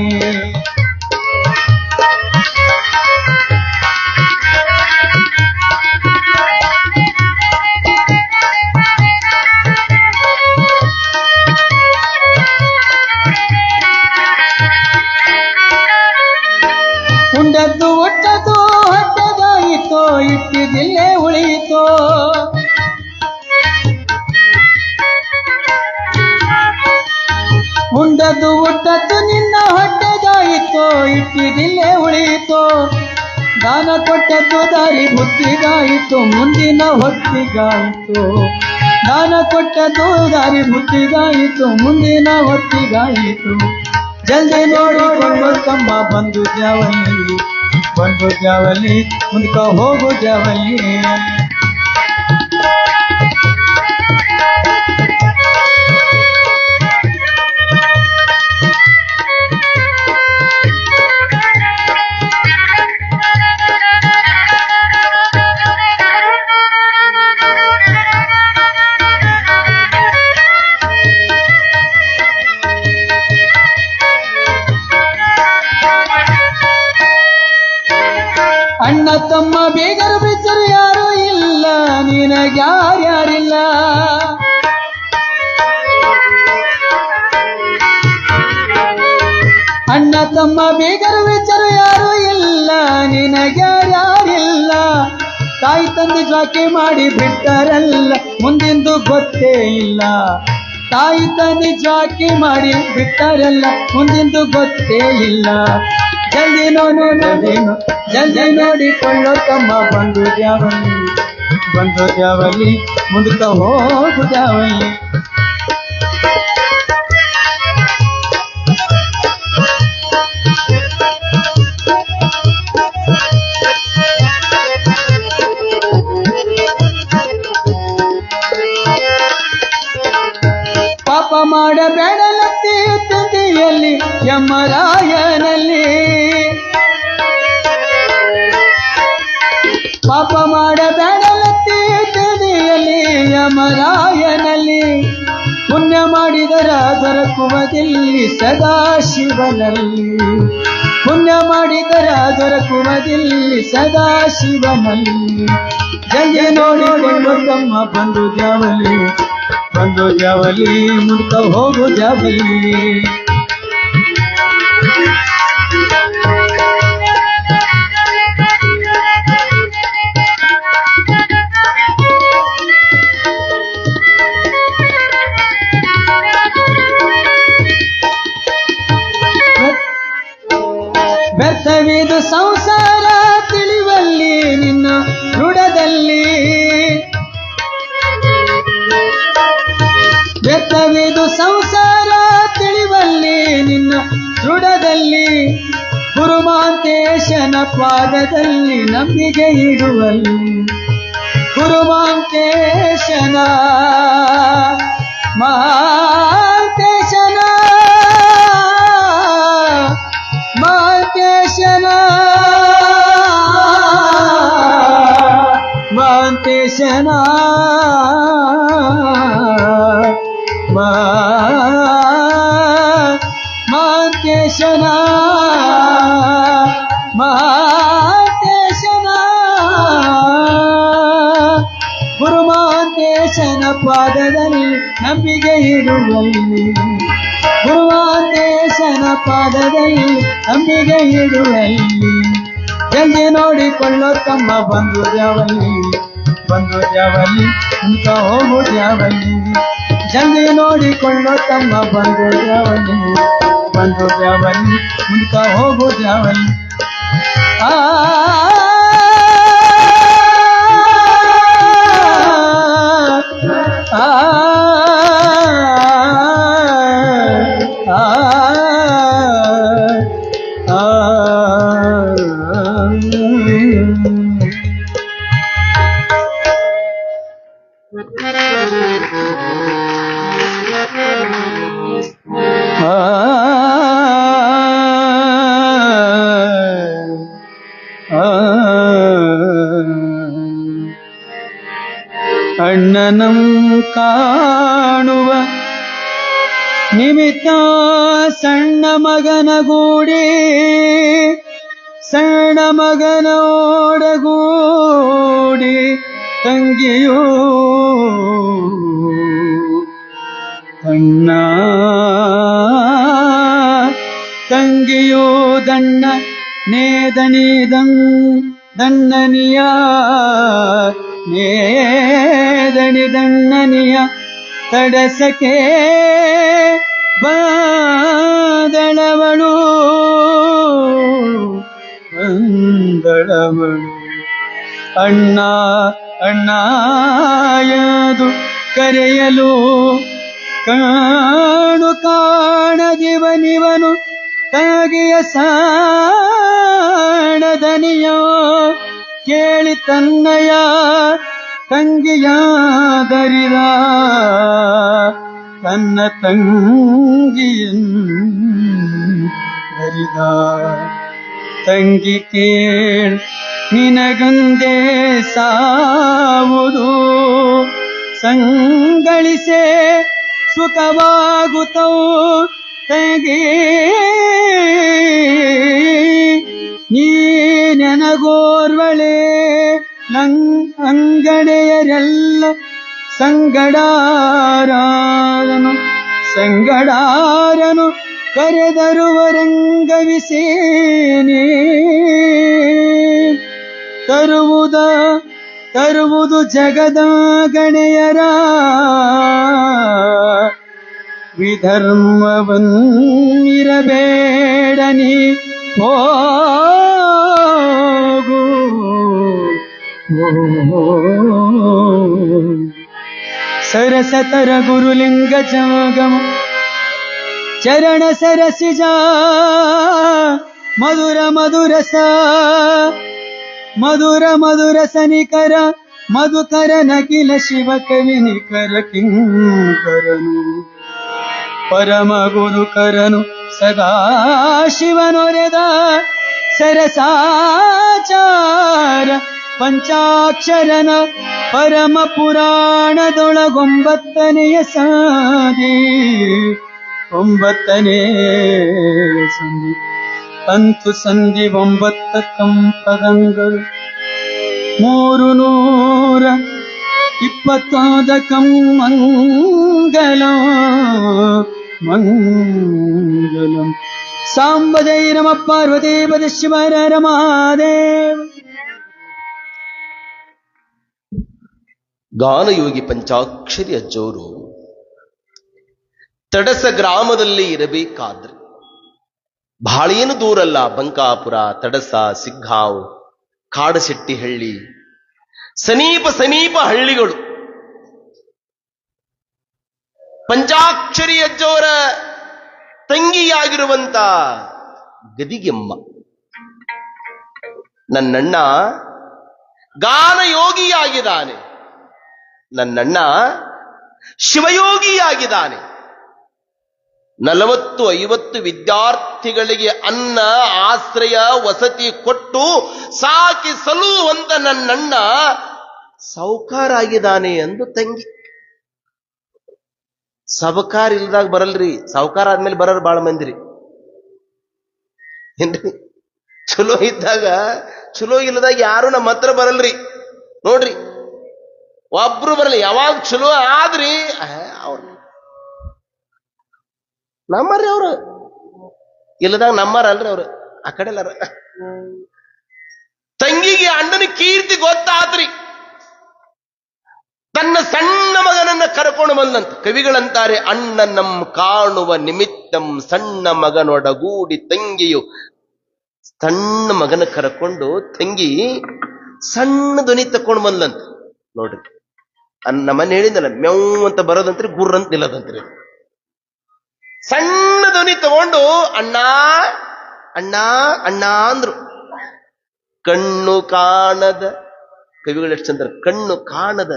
ಹುಟ್ಟಿದಿಲ್ಲೇ ಉಳಿಯಿತೋ. ಉಂಡದ್ದು ಹುಟ್ಟದ್ದು ನಿನ್ನ ಹೊಟ್ಟೆಗಾಯಿತೋ, ಇಟ್ಟಿದಿಲ್ಲೇ ಉಳಿಯಿತೋ. ದಾನ ಕೊಟ್ಟದ್ದು ದಾರಿ ಬುದ್ಧಿಗಾಯಿತು, ಮುಂದಿನ ಹೊತ್ತಿಗಾಯಿತು. ದಾನ ಕೊಟ್ಟದ್ದು ದಾರಿ ಬುದ್ಧಿಗಾಯಿತು, ಮುಂದಿನ ಹೊತ್ತಿಗಾಯಿತು. ಜಲ್ದಿ ನೋಡಿಕೊಂಡು ತಮ್ಮ ಬಂದು ಜಾವಲಿ, ಬಂದು ಜಾವಲಿ, ಮುಂದಕ ಹೋಗು ಜಾವಲಿ. ಅಣ್ಣ ತಮ್ಮ ಬೇಗರು ಬಿಚ್ಚರು ಯಾರು ಇಲ್ಲ, ನಿನಗ್ಯಾರ್ಯಾರಿಲ್ಲ. ಅಣ್ಣ ತಮ್ಮ ಬೇಗರು ಬಿಚ್ಚರು ಯಾರು ಇಲ್ಲ, ನಿನಗ್ಯಾರ್ಯಾರಿಲ್ಲ. ತಾಯಿ ತಂದೆ ಜಾಕೆ ಮಾಡಿ ಬಿಟ್ಟರಲ್ಲ, ಮುಂದಿಂದು ಗೊತ್ತೇ ಇಲ್ಲ. ತಾಯಿ ತಂದೆ ಜಾಕೆ ಮಾಡಿ ಬಿಟ್ಟರಲ್ಲ, ಮುಂದಿಂದು ಗೊತ್ತೇ ಇಲ್ಲ. ಜಲ್ದಿ ನೋಡೇನು ಜಲ್ದಿ ನೋಡಿಕೊಳ್ಳೋ ತಮ್ಮ ಬಂದು ಜಾವಲಿ, ಬಂದು ಜಾವಲಿ, ಮುಂದಕ ಹೋಗು ಜಾವಲಿ. ಪಾಪ ಮಾಡಬೇಡಲತ್ತಿ ತಂದೆಯಲ್ಲಿ ಯಮರಾಯನಲ್ಲಿ. ಪಾಪ ಮಾಡಬೇಡಲತ್ತಿ ತಂದೆಯಲ್ಲಿ ಯಮರಾಯನಲ್ಲಿ. ಪುಣ್ಯ ಮಾಡಿದರ ದೊರಕುವುದಿಲ್ಲಿ ಸದಾಶಿವನಲ್ಲಿ. ಪುಣ್ಯ ಮಾಡಿದರ ದೊರಕುವುದಿಲ್ಲಿ ಸದಾಶಿವನಲ್ಲಿ. ಜಲ್ದಿ ನೋಡಿಕೊಂಡು ತಮ್ಮ ಬಂದು ಜಾವಲಿ, ಬಂದು ಜಾವಲಿ, ಮುಂದಕ ಹೋಗು ಜಾವಲಿ. ವ್ಯರ್ಥವಿದು ಸಂಸಾರ ತಿಳಿವಲ್ಲಿ ನಿನ್ನ ದೃಢದಲ್ಲಿ. ವ್ಯರ್ಥವಿದು ಸಂಸಾರ ತಿಳಿವಲ್ಲಿ ನಿನ್ನ ದೃಢದಲ್ಲಿ. ಗುರುಮಾಂತೇಶನ ಪಾದದಲ್ಲಿ ನಂಬಿಕೆ ಇಡುವಲ್ಲಿ. ಗುರುಮಾಂತೇಶನ ಮಾಂತೇಶನ ಮಾಂತೇಶನ ಮಾಂತೇಶನ ಮಾಂತೇಶನ ಮಾಂತೇಶನ ಗುರುಮಾಂತೇಶನ ಪಾದದಲ್ಲಿ ನಂಬಿಕೆ ಇಡುವಲ್ಲಿ. ಗುರುಮಾಂತೇಶನ ಪಾದದಲ್ಲಿ ನಂಬಿಕೆ ಇಡುವಲ್ಲಿ. ಜಲ್ದಿ ನೋಡಿಕೊಳ್ಳೋ ತಮ್ಮ ಬಂದು ಜಾವಲಿ, ಬಂದು ಜಾವಲಿ, ಮುಂದಕ ಹೋಗು ಜಾವಲಿ. ಜಲ್ದಿ ನೋಡಿಕೊಳ್ಳೋ ತಮ್ಮ ಬಂದು ಜಾವಲಿ, ಬಂದು ಜಾವಲಿ, ಮುಂದಕ ಹೋಗು ಜಾವಲಿ. ಆ ಅಣ್ಣನಂ ಕಾಣುವ ನಿಮಿತ್ತ ಸಣ್ಣ ಮಗನಗೂಡಿ, ಸಣ್ಣ ಮಗನೋಡಗೂಡಿ ತಂಗಿಯೂ ಅಣ್ಣ ತಂಗಿಯೂ ದಣ್ಣ ನೇ ದಣಿ ದಣ್ಣನಿಯ ಮೇದಣಿ ದಣ್ಣನಿಯ ತಡಸಕೆ ಬಂದಳವಳು ಅಣ್ಣ ಅಣ್ಣ ಎಂದು ಕರೆಯಲು ಕಾಣದಿವನಿವನು ತಾಗಿಯ ಸಾಣದನಿಯ ಕೇಳಿ ತನ್ನಯ ತಂಗಿಯಾದರಿದ ತನ್ನ ತಂಗಿಯರಿದ ತಂಗಿ ಕೇಳ್ ನಿನಗಂದೆ ಸಾವುದು ಸಂಗಳಿಸೆ ಸುಖವಾಗುತ್ತವು ತಂಗಿ ನೀ ನನಗೋರ್ವಳೆ ಅಂಗಡೆಯರೆಲ್ಲ ಸಂಗಡಾರನು ಕರೆದರುವರಂಗವಿಸೇನೆ ತರುವುದು ಜಗದ ಗಣೆಯರ ವಿಧರ್ಮವನ್ನಿರಬೇಡನಿ ಹೋಗು ಸರಸತರ ಗುರುಲಿಂಗ ಜಗಮ ಚರಣ ಸರಸಿಜ ಮಧುರ ಸನಿಕರ ಮಧುಕರ ನಕಿಲ ಶಿವ ಕವಿ ನಿಕರ ಕಿಂಕರನು ಪರಮ ಗುರುಕರನು ಸದಾ ಶಿವನೊರೆದ ಸರಸಾಚಾರ ಪಂಚಾಕ್ಷರನ ಪರಮ ಪುರಾಣದೊಳಗೊಂಬತ್ತನೆಯ ಸಾದಿ 9ನೇ ಸಂಧಿ ಅಂತು ಸಂಧಿ 9 ಕಂಪದಂಗಳು 320 ಮಂಗಲಂ ಸಾಂಬಜೈ ನಮ ಪಾರ್ವತೀಪದ ಶಿವರ ರಮಾದೇವ. ಗಾನಯೋಗಿ ಪಂಚಾಕ್ಷರಿ ಅಜ್ಜೋರು ತಡಸ ಗ್ರಾಮದಲ್ಲಿ ಇರಬೇಕಾದ್ರೆ ಬಹಳ ಏನು ದೂರಲ್ಲ, ಬಂಕಾಪುರ, ತಡಸ, ಸಿಗ್ಗಾಂವ್, ಕಾಡಶೆಟ್ಟಿಹಳ್ಳಿ, ಸಮೀಪ ಹಳ್ಳಿಗಳು. ಪಂಚಾಕ್ಷರಿ ಅಜ್ಜೋರ ತಂಗಿಯಾಗಿರುವಂತ ಗದಿಗೆಮ್ಮ ನನ್ನಣ್ಣ ಗಾನಯೋಗಿಯಾಗಿದ್ದಾನೆ, ನನ್ನಣ್ಣ ಶಿವಯೋಗಿಯಾಗಿದ್ದಾನೆ. 40-50 ವಿದ್ಯಾರ್ಥಿಗಳಿಗೆ ಅನ್ನ, ಆಶ್ರಯ, ವಸತಿ ಕೊಟ್ಟು ಸಾಕಿ ಸಲುವಂತ ನನ್ನಣ್ಣ ಸಾಹುಕಾರ ಆಗಿದ್ದಾನೆ ಎಂದು ತಂಗಿ. ಸಬಕಾರ ಇಲ್ದಾಗ ಬರಲ್ರಿ, ಸಾಹುಕಾರ ಆದ್ಮೇಲೆ ಬರೋರು ಬಾಳ ಮಂದಿರಿ ಏನ್ರಿ. ಚಲೋ ಇದ್ದಾಗ ಚಲೋ ಇಲ್ಲದಾಗ ಯಾರು ನಮ್ಮ ಹತ್ರ ಬರಲ್ರಿ ನೋಡ್ರಿ, ಒಬ್ರು ಬರಲ್ಲ. ಯಾವಾಗ ಚಲೋ ಆದ್ರಿ ಅವ್ರು ನಮ್ಮರ್ರಿ, ಅವ್ರು ಇಲ್ಲದಾಗ ನಮ್ಮರಲ್ರಿ ಅವ್ರು ಆ ಕಡೆ ಎಲ್ಲಾರ. ತಂಗಿಗೆ ಅಣ್ಣನ ಕೀರ್ತಿ ಗೊತ್ತಾದ್ರಿ, ತನ್ನ ಸಣ್ಣ ಮಗನನ್ನ ಕರ್ಕೊಂಡು ಬಂದಂತ. ಕವಿಗಳಂತಾರೆ, ಅಣ್ಣನಂ ಕಾಣುವ ನಿಮಿತ್ತಂ ಸಣ್ಣ ಮಗನೊಡಗೂಡಿ ತಂಗಿಯು. ಸಣ್ಣ ಮಗನ ಕರ್ಕೊಂಡು ತಂಗಿ ಸಣ್ಣ ಧ್ವನಿ ತಕೊಂಡು ಬಂದಂತ ನೋಡ್ರಿ. ನಮ್ಮನೆ ಹೇಳಿದ್ದಲ್ಲ, ಮೆವ್ ಅಂತ ಬರೋದಂತ್ರಿ, ಗುರ್ರ ಅಂತ ನಿಲ್ಲದಂತ್ರಿ. ಸಣ್ಣ ಧ್ವನಿ ತಗೊಂಡು ಅಣ್ಣ ಅಣ್ಣ ಅಣ್ಣ ಅಂದ್ರು. ಕಣ್ಣು ಕಾಣದ ಕವಿಗಳು ಎಷ್ಟು ಚಂದ್ರ, ಕಣ್ಣು ಕಾಣದ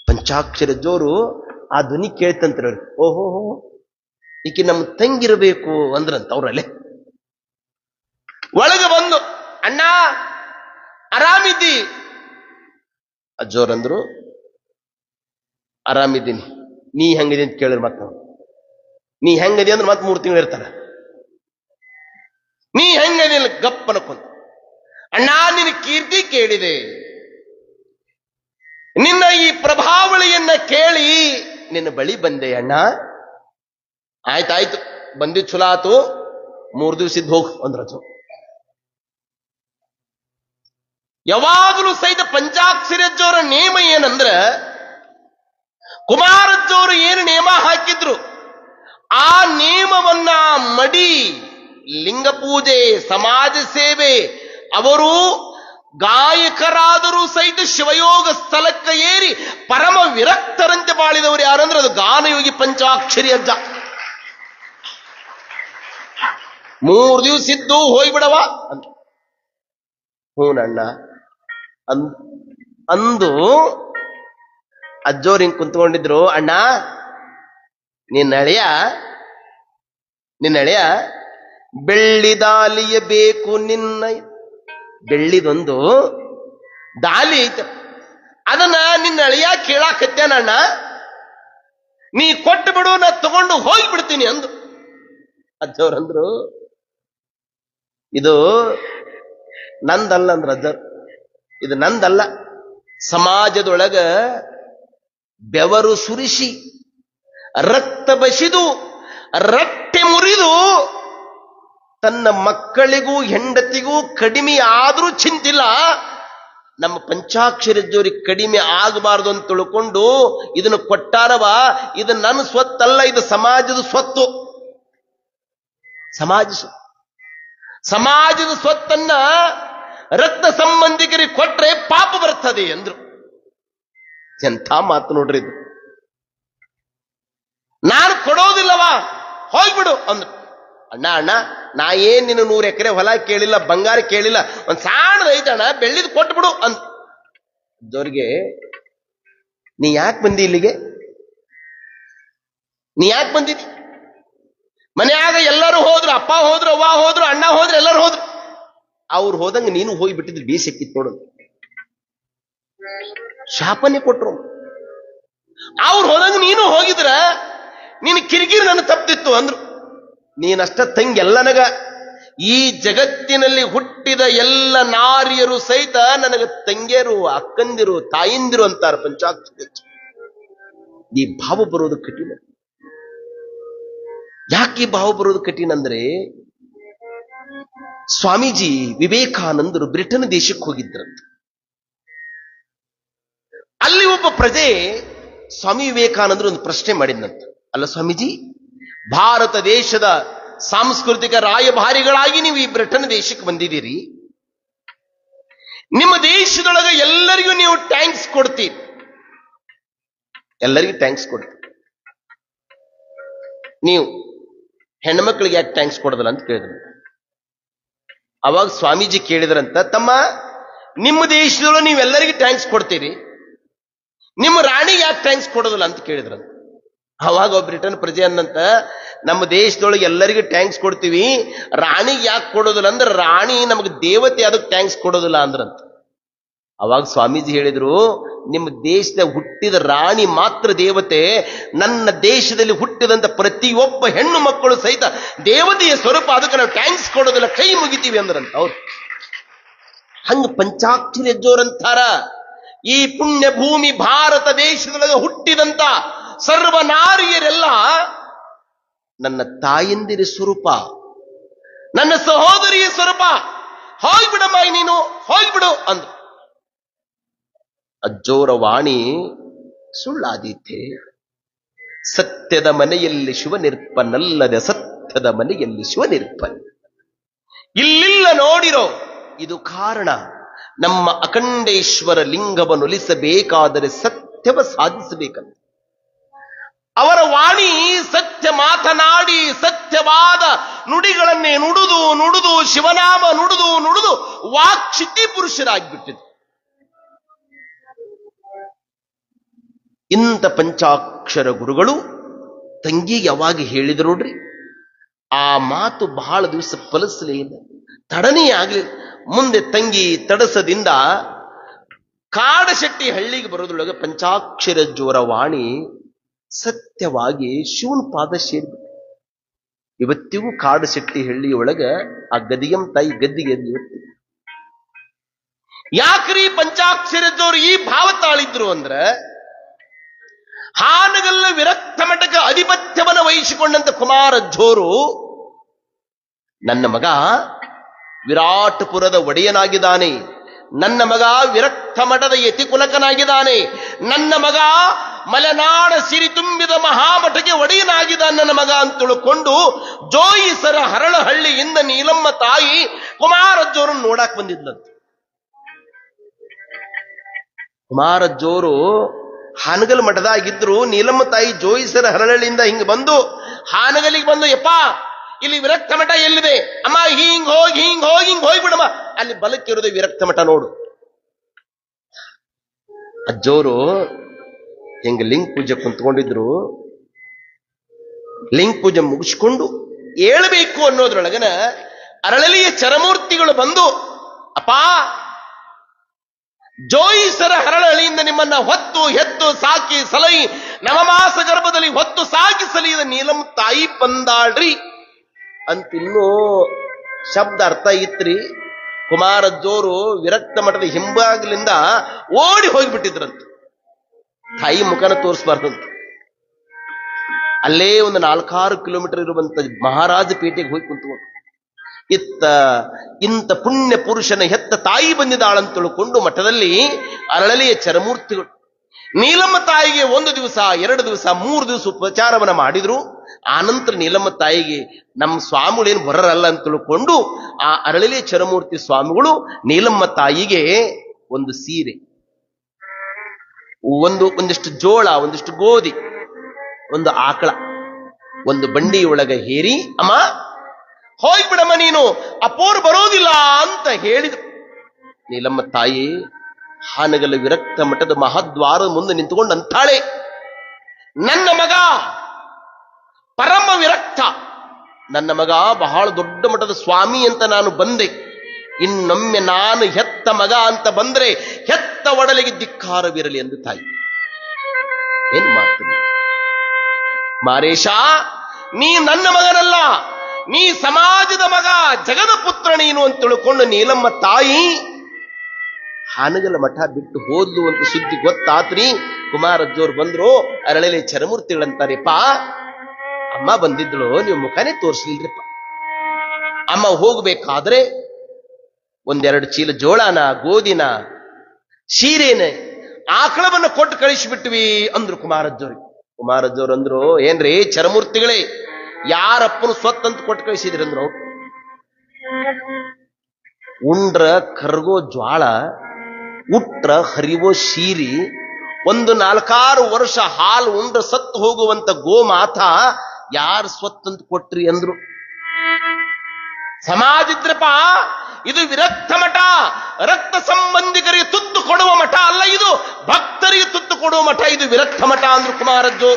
ಪಂಚಾಕ್ಷರ ಜೋರು ಆ ಧ್ವನಿ ಕೇಳ್ತಂತ್ರ. ಓಹೋ ಈಕೆ ನಮ್ಮ ತಂಗಿರಬೇಕು ಅಂದ್ರಂತ ಅವ್ರಲ್ಲೇ. ಒಳಗೆ ಬಂದು ಅಣ್ಣ ಆರಾಮಿದ್ದಿ? ಅಜ್ಜೋರಂದ್ರು ಆರಾಮಿದ್ದೀನಿ. ನೀ ಹೆಂಗಿದೆ ಅಂತ ಕೇಳಿದ್ರು ಮತ್ತ ನೀ ಹೆಂಗದಿ ಅಂದ್ರೆ ಮತ್ತೆ 3 ತಿಂಗಳು ಇರ್ತಾರ. ನೀ ಹೆಂಗದಿ ಗಪ್ಪ ಅನ್ಕೊಂತ. ಅಣ್ಣ ನಿನ್ನ ಕೀರ್ತಿ ಕೇಳಿದೆ, ನಿನ್ನ ಈ ಪ್ರಭಾವಳಿಯನ್ನ ಕೇಳಿ ನಿನ್ನ ಬಳಿ ಬಂದೆ ಅಣ್ಣ. ಆಯ್ತಾಯ್ತು, ಬಂದಿದ್ ಚಲೋ ಆತು, 3 ದಿವಸ ಇದ್ದು ಹೋಗು ಅಂದ್ರ. ಯಾವಾಗಲೂ ಸಹಿತ ಪಂಚಾಕ್ಷರಜ್ಜೋರ ನೇಮ ಏನಂದ್ರ, ಕುಮಾರಜ್ಜೋರು ಏನು ನೇಮ ಹಾಕಿದ್ರು ಆ ನೇಮವನ್ನ ಮಡಿ ಲಿಂಗ ಪೂಜೆ, ಸಮಾಜ ಸೇವೆ, ಅವರು ಗಾಯಕರಾದರೂ ಸಹಿತ ಶಿವಯೋಗ ಸ್ಥಳಕ್ಕೆ ಏರಿ ಪರಮ ವಿರಕ್ತರಂತೆ ಬಾಳಿದವರು ಯಾರಂದ್ರೆ ಅದು ಗಾನಯೋಗಿ ಪಂಚಾಕ್ಷರಿ ಅಜ್ಜ. 3 ದಿವಸ ಇದ್ದು ಹೋಗ್ಬಿಡವ ಅಂತ. ಹೂನಣ್ಣ ಅಂದು ಅಜ್ಜೋರ್ ಹಿಂಗ್ ಕುಂತ್ಕೊಂಡಿದ್ರು. ಅಣ್ಣ ನಿನ್ನ ಅಳೆಯ ಬೆಳ್ಳಿದಾಲಿಯ ಬೇಕು ನಿನ್ನ, ಬೆಳ್ಳಿದೊಂದು ದಾಲಿ ಐತೆ, ಅದನ್ನ ನಿನ್ನ ಅಳಿಯ ಕೇಳಾಕತ್ತೇನಣ್ಣ, ನೀ ಕೊಟ್ಟು ಬಿಡು, ನಾ ತಗೊಂಡು ಹೋಗ್ಬಿಡ್ತೀನಿ ಅಂದು. ಅಜ್ಜವ್ರಂದ್ರು, ಇದು ನಂದಲ್ಲ ಅಂದ್ರ ಅಜ್ಜರ್, ಇದು ನಂದಲ್ಲ. ಸಮಾಜದೊಳಗ ಬೆವರು ಸುರಿಸಿ ರಕ್ತ ಬಸಿದು ರಟ್ಟೆ ಮುರಿದು ತನ್ನ ಮಕ್ಕಳಿಗೂ ಹೆಂಡತಿಗೂ ಕಡಿಮೆ ಆದ್ರೂ ಚಿಂತಿಲ್ಲ, ನಮ್ಮ ಪಂಚಾಕ್ಷರಜ್ಜೋರಿಗೆ ಕಡಿಮೆ ಆಗಬಾರದು ಅಂತ ತಿಳ್ಕೊಂಡು ಇದನ್ನು ಕೊಟ್ಟಾರವ. ಇದು ನನ್ನ ಸ್ವತ್ತಲ್ಲ, ಇದು ಸಮಾಜದ ಸ್ವತ್ತು. ಸಮಾಜದ ಸ್ವತ್ತನ್ನ ರಕ್ತ ಸಂಬಂಧಿಕರಿಗೆ ಕೊಟ್ರೆ ಪಾಪ ಬರ್ತದೆ ಅಂದ್ರು. ಎಂಥ ಮಾತು ನೋಡ್ರಿ ಇದು. ನಾನು ಕೊಡೋದಿಲ್ಲವಾ, ಹೋಗ್ಬಿಡು ಅಂದ್ರು. ಅಣ್ಣ ನಾ ಏನ್ ನಿನ್ನ 100 ಎಕರೆ ಹೊಲ ಕೇಳಿಲ್ಲ, ಬಂಗಾರ ಕೇಳಿಲ್ಲ, ಒಂದ್ ಸಣ್ಣದ ಐತಣ್ಣ, ಬೆಳ್ಳಿದ್ ಕೊಟ್ಬಿಡು ಅಂತ. ಜೋರಿಗೆ, ನೀ ಯಾಕೆ ಬಂದಿ ಇಲ್ಲಿಗೆ? ನೀ ಯಾಕೆ ಬಂದಿದ್ದಿ? ಮನೆಯಾಗ ಎಲ್ಲರೂ ಹೋದ್ರು, ಅಪ್ಪ ಹೋದ್ರು, ಅವ್ವ ಹೋದ್ರು, ಅಣ್ಣ ಹೋದ್ರು, ಎಲ್ಲರೂ ಹೋದ್ರು. ಅವ್ರು ಹೋದಂಗ ನೀನು ಹೋಗಿ ಬಿಟ್ಟಿದ್ರು, ಬೇಸಕ್ಕಿತ್ತು ನೋಡೋದು. ಶಾಪನೆ ಕೊಟ್ರು. ಅವ್ರು ಹೋದಂಗ ನೀನು ಹೋಗಿದ್ರ ನೀನು ಕಿರಿಕಿರಿ ನನ್ನ ತಪ್ಪಿತ್ತು ಅಂದ್ರು. ನೀನಷ್ಟ ತಂಗಿ ಎಲ್ಲನಗ, ಈ ಜಗತ್ತಿನಲ್ಲಿ ಹುಟ್ಟಿದ ಎಲ್ಲ ನಾರಿಯರು ಸಹಿತ ನನಗ ತಂಗಿಯರು, ಅಕ್ಕಂದಿರು, ತಾಯಿಂದಿರು ಅಂತಾರ ಪಂಚಾಕ್ಷರಿ. ಈ ಭಾವ ಬರೋದು ಕಠಿಣ. ಯಾಕೆ ಈ ಭಾವ ಬರೋದು ಕಠಿಣ ಅಂದ್ರೆ, ಸ್ವಾಮೀಜಿ ವಿವೇಕಾನಂದರು ಬ್ರಿಟನ್ ದೇಶಕ್ಕೆ ಹೋಗಿದ್ರಂತ. ಅಲ್ಲಿ ಒಬ್ಬ ಪ್ರಜೆ ಸ್ವಾಮಿ ವಿವೇಕಾನಂದರು ಒಂದು ಪ್ರಶ್ನೆ ಮಾಡಿದ್ನಂತ. ಅಲ್ಲ ಸ್ವಾಮೀಜಿ, ಭಾರತ ದೇಶದ ಸಾಂಸ್ಕೃತಿಕ ರಾಯಭಾರಿಗಳಾಗಿ ನೀವು ಈ ಬ್ರಿಟನ್ ದೇಶಕ್ಕೆ ಬಂದಿದ್ದೀರಿ, ನಿಮ್ಮ ದೇಶದೊಳಗೆ ಎಲ್ಲರಿಗೂ ನೀವು ಟ್ಯಾಂಕ್ಸ್ ಕೊಡ್ತೀರಿ, ಎಲ್ಲರಿಗೂ ಟ್ಯಾಂಕ್ಸ್ ಕೊಡ್ತೀರಿ, ನೀವು ಹೆಣ್ಮಕ್ಳಿಗೆ ಯಾಕೆ ಟ್ಯಾಂಕ್ಸ್ ಕೊಡೋದಿಲ್ಲ ಅಂತ ಕೇಳಿದ್ರು. ಅವಾಗ ಸ್ವಾಮೀಜಿ ಕೇಳಿದ್ರಂತ, ತಮ್ಮ ನಿಮ್ಮ ದೇಶದೊಳಗೆ ನೀವೆಲ್ಲರಿಗೂ ಟ್ಯಾಂಕ್ಸ್ ಕೊಡ್ತೀರಿ, ನಿಮ್ಮ ರಾಣಿಗೆ ಯಾಕೆ ಟ್ಯಾಂಕ್ಸ್ ಕೊಡೋದಿಲ್ಲ ಅಂತ ಕೇಳಿದ್ರಂತ. ಅವಾಗ ಒಬ್ಬ ಬ್ರಿಟನ್ ಪ್ರಜೆ ಅನ್ನಂತ, ನಮ್ಮ ದೇಶದೊಳಗೆ ಎಲ್ಲರಿಗೂ ಟ್ಯಾಂಕ್ಸ್ ಕೊಡ್ತೀವಿ, ರಾಣಿಗೆ ಯಾಕೆ ಕೊಡೋದಿಲ್ಲ ಅಂದ್ರೆ ರಾಣಿ ನಮಗೆ ದೇವತೆ, ಅದಕ್ಕೆ ಟ್ಯಾಂಕ್ಸ್ ಕೊಡೋದಿಲ್ಲ ಅಂದ್ರಂತ. ಅವಾಗ ಸ್ವಾಮೀಜಿ ಹೇಳಿದ್ರು, ನಿಮ್ಮ ದೇಶದ ಹುಟ್ಟಿದ ರಾಣಿ ಮಾತ್ರ ದೇವತೆ, ನನ್ನ ದೇಶದಲ್ಲಿ ಹುಟ್ಟಿದಂತ ಪ್ರತಿಯೊಬ್ಬ ಹೆಣ್ಣು ಮಕ್ಕಳು ಸಹಿತ ದೇವತೆಯ ಸ್ವರೂಪ, ಅದಕ್ಕೆ ನಾವು ಟ್ಯಾಂಕ್ಸ್ ಕೊಡೋದಿಲ್ಲ, ಕೈ ಮುಗಿತೀವಿ ಅಂದ್ರಂತ ಅವ್ರು. ಹಂಗ ಪಂಚಾಕ್ಷರಿ ಅಜ್ಜೋರಂತಾರ, ಈ ಪುಣ್ಯ ಭೂಮಿ ಭಾರತ ದೇಶದೊಳಗೆ ಹುಟ್ಟಿದಂತ ಸರ್ವ ನಾರಿಯರೆಲ್ಲ ನನ್ನ ತಾಯಂದಿರ ಸ್ವರೂಪ, ನನ್ನ ಸಹೋದರಿಯ ಸ್ವರೂಪ, ಹೋಗ್ಬಿಡಮ್ಮ ನೀನು, ಹೋಗ್ಬಿಡು ಅಂದ್ರು. ಅಜ್ಜೋರ ವಾಣಿ ಸುಳ್ಳಾದೀತೆ. ಸತ್ಯದ ಮನೆಯಲ್ಲಿ ಶಿವನಿರ್ಪನಲ್ಲದೆ ಸತ್ಯದ ಮನೆಯಲ್ಲಿ ಶಿವನಿರ್ಪನ್. ಇಲ್ಲಿಲ್ಲ ನೋಡಿರೋ, ಇದು ಕಾರಣ. ನಮ್ಮ ಅಖಂಡೇಶ್ವರ ಲಿಂಗವನ್ನು ಒಲಿಸಬೇಕಾದರೆ ಸತ್ಯವ ಸಾಧಿಸಬೇಕಂತ. ಅವರ ವಾಣಿ ಸತ್ಯ ಮಾತನಾಡಿ ಸತ್ಯವಾದ ನುಡಿಗಳನ್ನೇ ನುಡಿದು ನುಡಿದು ಶಿವನಾಮ ನುಡಿದು ನುಡಿದು ವಾಕ್ಶಿತಿ ಪುರುಷರಾಗಿಬಿಟ್ಟಿದೆ. ಇಂಥ ಪಂಚಾಕ್ಷರ ಗುರುಗಳು ತಂಗಿಗೆ ಯಾವಾಗ ಹೇಳಿದ್ರು ನೋಡ್ರಿ, ಆ ಮಾತು ಬಹಳ ದಿವಸ ಫಲಿಸಲೇ ಇಲ್ಲ, ತಡನೇ ಆಗಲಿಲ್ಲ. ಮುಂದೆ ತಂಗಿ ತಡಸದಿಂದ ಕಾಡಶೆಟ್ಟಿ ಹಳ್ಳಿಗೆ ಬರೋದ್ರೊಳಗೆ ಪಂಚಾಕ್ಷರ ಜೋರ ವಾಣಿ ಸತ್ಯವಾಗಿ ಶಿವನ ಪಾದ ಸೇರಿಬಿಟ್ಟು ಇವತ್ತಿಗೂ ಕಾಡಶೆಟ್ಟಿ ಹಳ್ಳಿಯೊಳಗ ಆ ಗದಿಯಂ ತಾಯಿ ಗದ್ದಿಗೆ ಇವತ್ತು. ಯಾಕ್ರಿ ಪಂಚಾಕ್ಷರದವರು ಈ ಭಾವ ತಾಳಿದ್ರು ಅಂದ್ರೆ, ಹಾನಗಲ್ಲ ವಿರಕ್ತ ಮಠಕ ಅಧಿಪತ್ಯವನ್ನು ವಹಿಸಿಕೊಂಡಂತ ಕುಮಾರಜ್ಜೋರು, ನನ್ನ ಮಗ ವಿರಾಟಪುರದ ಒಡೆಯನಾಗಿದ್ದಾನೆ, ನನ್ನ ಮಗ ವಿರಕ್ತ ಮಠದ ಯತಿಕುಲಕನಾಗಿದ್ದಾನೆ, ನನ್ನ ಮಗ ಮಲೆನಾಡ ಸಿರಿ ತುಂಬಿದ ಮಹಾಮಠಕ್ಕೆ ಒಡೆಯನಾಗಿದ್ದಾನೆ ನನ್ನ ಮಗ ಅಂತ ತಿಳ್ಕೊಂಡು ಜೋಯಿಸರ ಹರಳಹಳ್ಳಿಯಿಂದ ನೀಲಮ್ಮ ತಾಯಿ ಕುಮಾರಜ್ಜೋರನ್ನು ನೋಡಾಕ್ ಬಂದಿದ್ಲಂತೆ. ಕುಮಾರಜ್ಜೋರು ಹಾನಗಲ್ ಮಠದಾಗಿದ್ರು. ನೀಲಮ್ಮ ತಾಯಿ ಜೋಯಿಸರ ಹರಳಹಳ್ಳಿಯಿಂದ ಹಿಂಗ್ ಬಂದು ಹಾನಗಲಿಗೆ ಬಂದು, ಯಪ್ಪ ಇಲ್ಲಿ ವಿರಕ್ತ ಮಠ ಎಲ್ಲಿದೆ ಅಮ್ಮ, ಹಿಂಗ್ ಹೋಗಿ ಬಿಡಮ್ಮ, ಅಲ್ಲಿ ಬಲಕ್ಕಿರೋದು ವಿರಕ್ತ ಮಠ ನೋಡು. ಅಜ್ಜೋರು ಹಿಂಗ ಲಿಂಗ ಪೂಜೆ ಕುಂತ್ಕೊಂಡಿದ್ರು. ಲಿಂಗ ಪೂಜೆ ಮುಗಿಸ್ಕೊಂಡು ಏಳಬೇಕು ಅನ್ನೋದ್ರೊಳಗನ ಅರಳಲಿಯ ಚರಮೂರ್ತಿಗಳು ಬಂದು, ಅಪ್ಪ ಜೋಯಿಸರ ಹರಳಹಳ್ಳಿಯಿಂದ ನಿಮ್ಮನ್ನ ಹೊತ್ತು ಹೆತ್ತು ಸಾಕಿ ಸಲಹಿ ನವಮಾಸ ಗರ್ಭದಲ್ಲಿ ಹೊತ್ತು ಸಾಕಿ ಸಲಿದ ನೀಲಮ್ಮ ತಾಯಿ ಬಂದಾಳ್ರಿ ಅಂತಿನ್ನೂ ಶಬ್ದ ಅರ್ಥ ಇತ್ರಿ. ಕುಮಾರಜ್ಜೋರು ವಿರಕ್ತ ಮಠದ ಹಿಂಬಾಗಲಿಂದ ಓಡಿ ಹೋಗಿಬಿಟ್ಟಿದ್ರಂತ. ತಾಯಿ ಮುಖನ ತೋರಿಸ್ಬಾರ್ದಂತ. ಅಲ್ಲೇ ಒಂದು 4-6 ಕಿಲೋಮೀಟರ್ ಇರುವಂತ ಮಹಾರಾಜ ಪೇಟೆಗೆ ಹೋಗಿ ಕುಂತ್ಕೊಂಡು ಇಂಥ ಪುಣ್ಯ ಪುರುಷನ ಹೆತ್ತ ತಾಯಿ ಬಂದಿದ್ದಾಳಂತ ತಿಳ್ಕೊಂಡು ಮಠದಲ್ಲಿ ಅರಳಲಿಯ ಚರಮೂರ್ತಿಗಳು ನೀಲಮ್ಮ ತಾಯಿಗೆ 1 ದಿವಸ 2 ದಿವಸ 3 ದಿವಸ ಉಪಚಾರವನ್ನ ಮಾಡಿದ್ರು. ಆನಂತರ ನೀಲಮ್ಮ ತಾಯಿಗೆ ನಮ್ಮ ಸ್ವಾಮಿಗಳೇನು ಬರರಲ್ಲ ಅಂತ ತಿಳ್ಕೊಂಡು ಆ ಅರಳಲಿಯ ಚರಮೂರ್ತಿ ಸ್ವಾಮಿಗಳು ನೀಲಮ್ಮ ತಾಯಿಗೆ ಒಂದು ಸೀರೆ, ಒಂದಿಷ್ಟು ಜೋಳ, ಒಂದಿಷ್ಟು ಗೋಧಿ, ಒಂದು ಆಕಳ, ಒಂದು ಬಂಡಿ ಒಳಗೆ ಹೇರಿ, ಅಮ್ಮ ಹೋಗ್ಬಿಡಮ್ಮ ನೀನು, ಅಪ್ಪೋರು ಬರೋದಿಲ್ಲ ಅಂತ ಹೇಳಿದ್ರು. ನೀಲಮ್ಮ ತಾಯಿ ಹಾನಗಲ ವಿರಕ್ತ ಮಠದ ಮಹಾದ್ವಾರದ ಮುಂದೆ ನಿಂತುಕೊಂಡು ಅಂತಾಳೆ, ನನ್ನ ಮಗ ಪರಮ ವಿರಕ್ತ, ನನ್ನ ಮಗ ಬಹಳ ದೊಡ್ಡ ಮಠದ ಸ್ವಾಮಿ ಅಂತ ನಾನು ಬಂದೆ. ಇನ್ನೊಮ್ಮೆ ನಾನು ಹೆತ್ತ ಮಗ ಅಂತ ಬಂದ್ರೆ ಹೆತ್ತ ಒಡಲಿಗೆ ಧಿಕ್ಕಾರವಿರಲಿ ಎಂದು ತಾಯಿ. ಏನ್ ಮಾಡ್ತೀನಿ ಮಾರೇಶ, ನೀ ನನ್ನ ಮಗನಲ್ಲ, ನೀ ಸಮಾಜದ ಮಗ, ಜಗದ ಪುತ್ರ ನೀನು ಅಂತ ತಿಳ್ಕೊಂಡು ನೀಲಮ್ಮ ತಾಯಿ ಹಾನಗಲ ಮಠ ಬಿಟ್ಟು ಹೋದ್ಲು ಅಂತ ಸುದ್ದಿ ಗೊತ್ತಾತ್ರಿ. ಕುಮಾರಜ್ಜೋರು ಬಂದ್ರು. ಅರಳಲಿ ಚರಮೂರ್ತಿಗಳಂತಾರೆಪ್ಪ, ಅಮ್ಮ ಬಂದಿದ್ಳು, ನೀವು ಮುಖನೇ ತೋರಿಸ್ಲಿಲ್ರಿಪ್ಪ. ಅಮ್ಮ ಹೋಗ್ಬೇಕಾದ್ರೆ 1-2 ಚೀಲ ಜೋಳನ, ಗೋಧಿನ, ಸೀರೆನ, ಆಕಳವನ್ನು ಕೊಟ್ಟು ಕಳಿಸಿಬಿಟ್ವಿ ಅಂದ್ರು ಕುಮಾರಜ್ಜೋರಿಗೆ. ಕುಮಾರಜ್ಜೋರು ಅಂದ್ರು, ಏನ್ರಿ ಚರಮೂರ್ತಿಗಳೇ, ಯಾರಪ್ಪನು ಸ್ವತ್ತಂತ ಕೊಟ್ಟು ಕಳಿಸಿದ್ರಂದ್ರು. ಉಂಡ್ರ ಕರ್ಗೋ ಜ್ವಾಳ, ಉಟ್ರ ಹರಿವೋ ಸೀರಿ, 1-4 ವರ್ಷ ಹಾಲು ಉಂಡ್ರ ಸತ್ತು ಹೋಗುವಂತ ಗೋಮಾತ ಯಾರು ಸ್ವತ್ತಂತ ಕೊಟ್ರಿ ಅಂದ್ರು. ಸಮಾಜಿದ್ರಪ್ಪ, ಇದು ವಿರಕ್ತ ಮಠ, ರಕ್ತ ಸಂಬಂಧಿಕರಿಗೆ ತುತ್ತು ಕೊಡುವ ಮಠ ಅಲ್ಲ, ಇದು ಭಕ್ತರಿಗೆ ತುತ್ತು ಕೊಡುವ ಮಠ, ಇದು ವಿರಕ್ತ ಮಠ ಅಂದ್ರು ಕುಮಾರಜ್ಜೋ.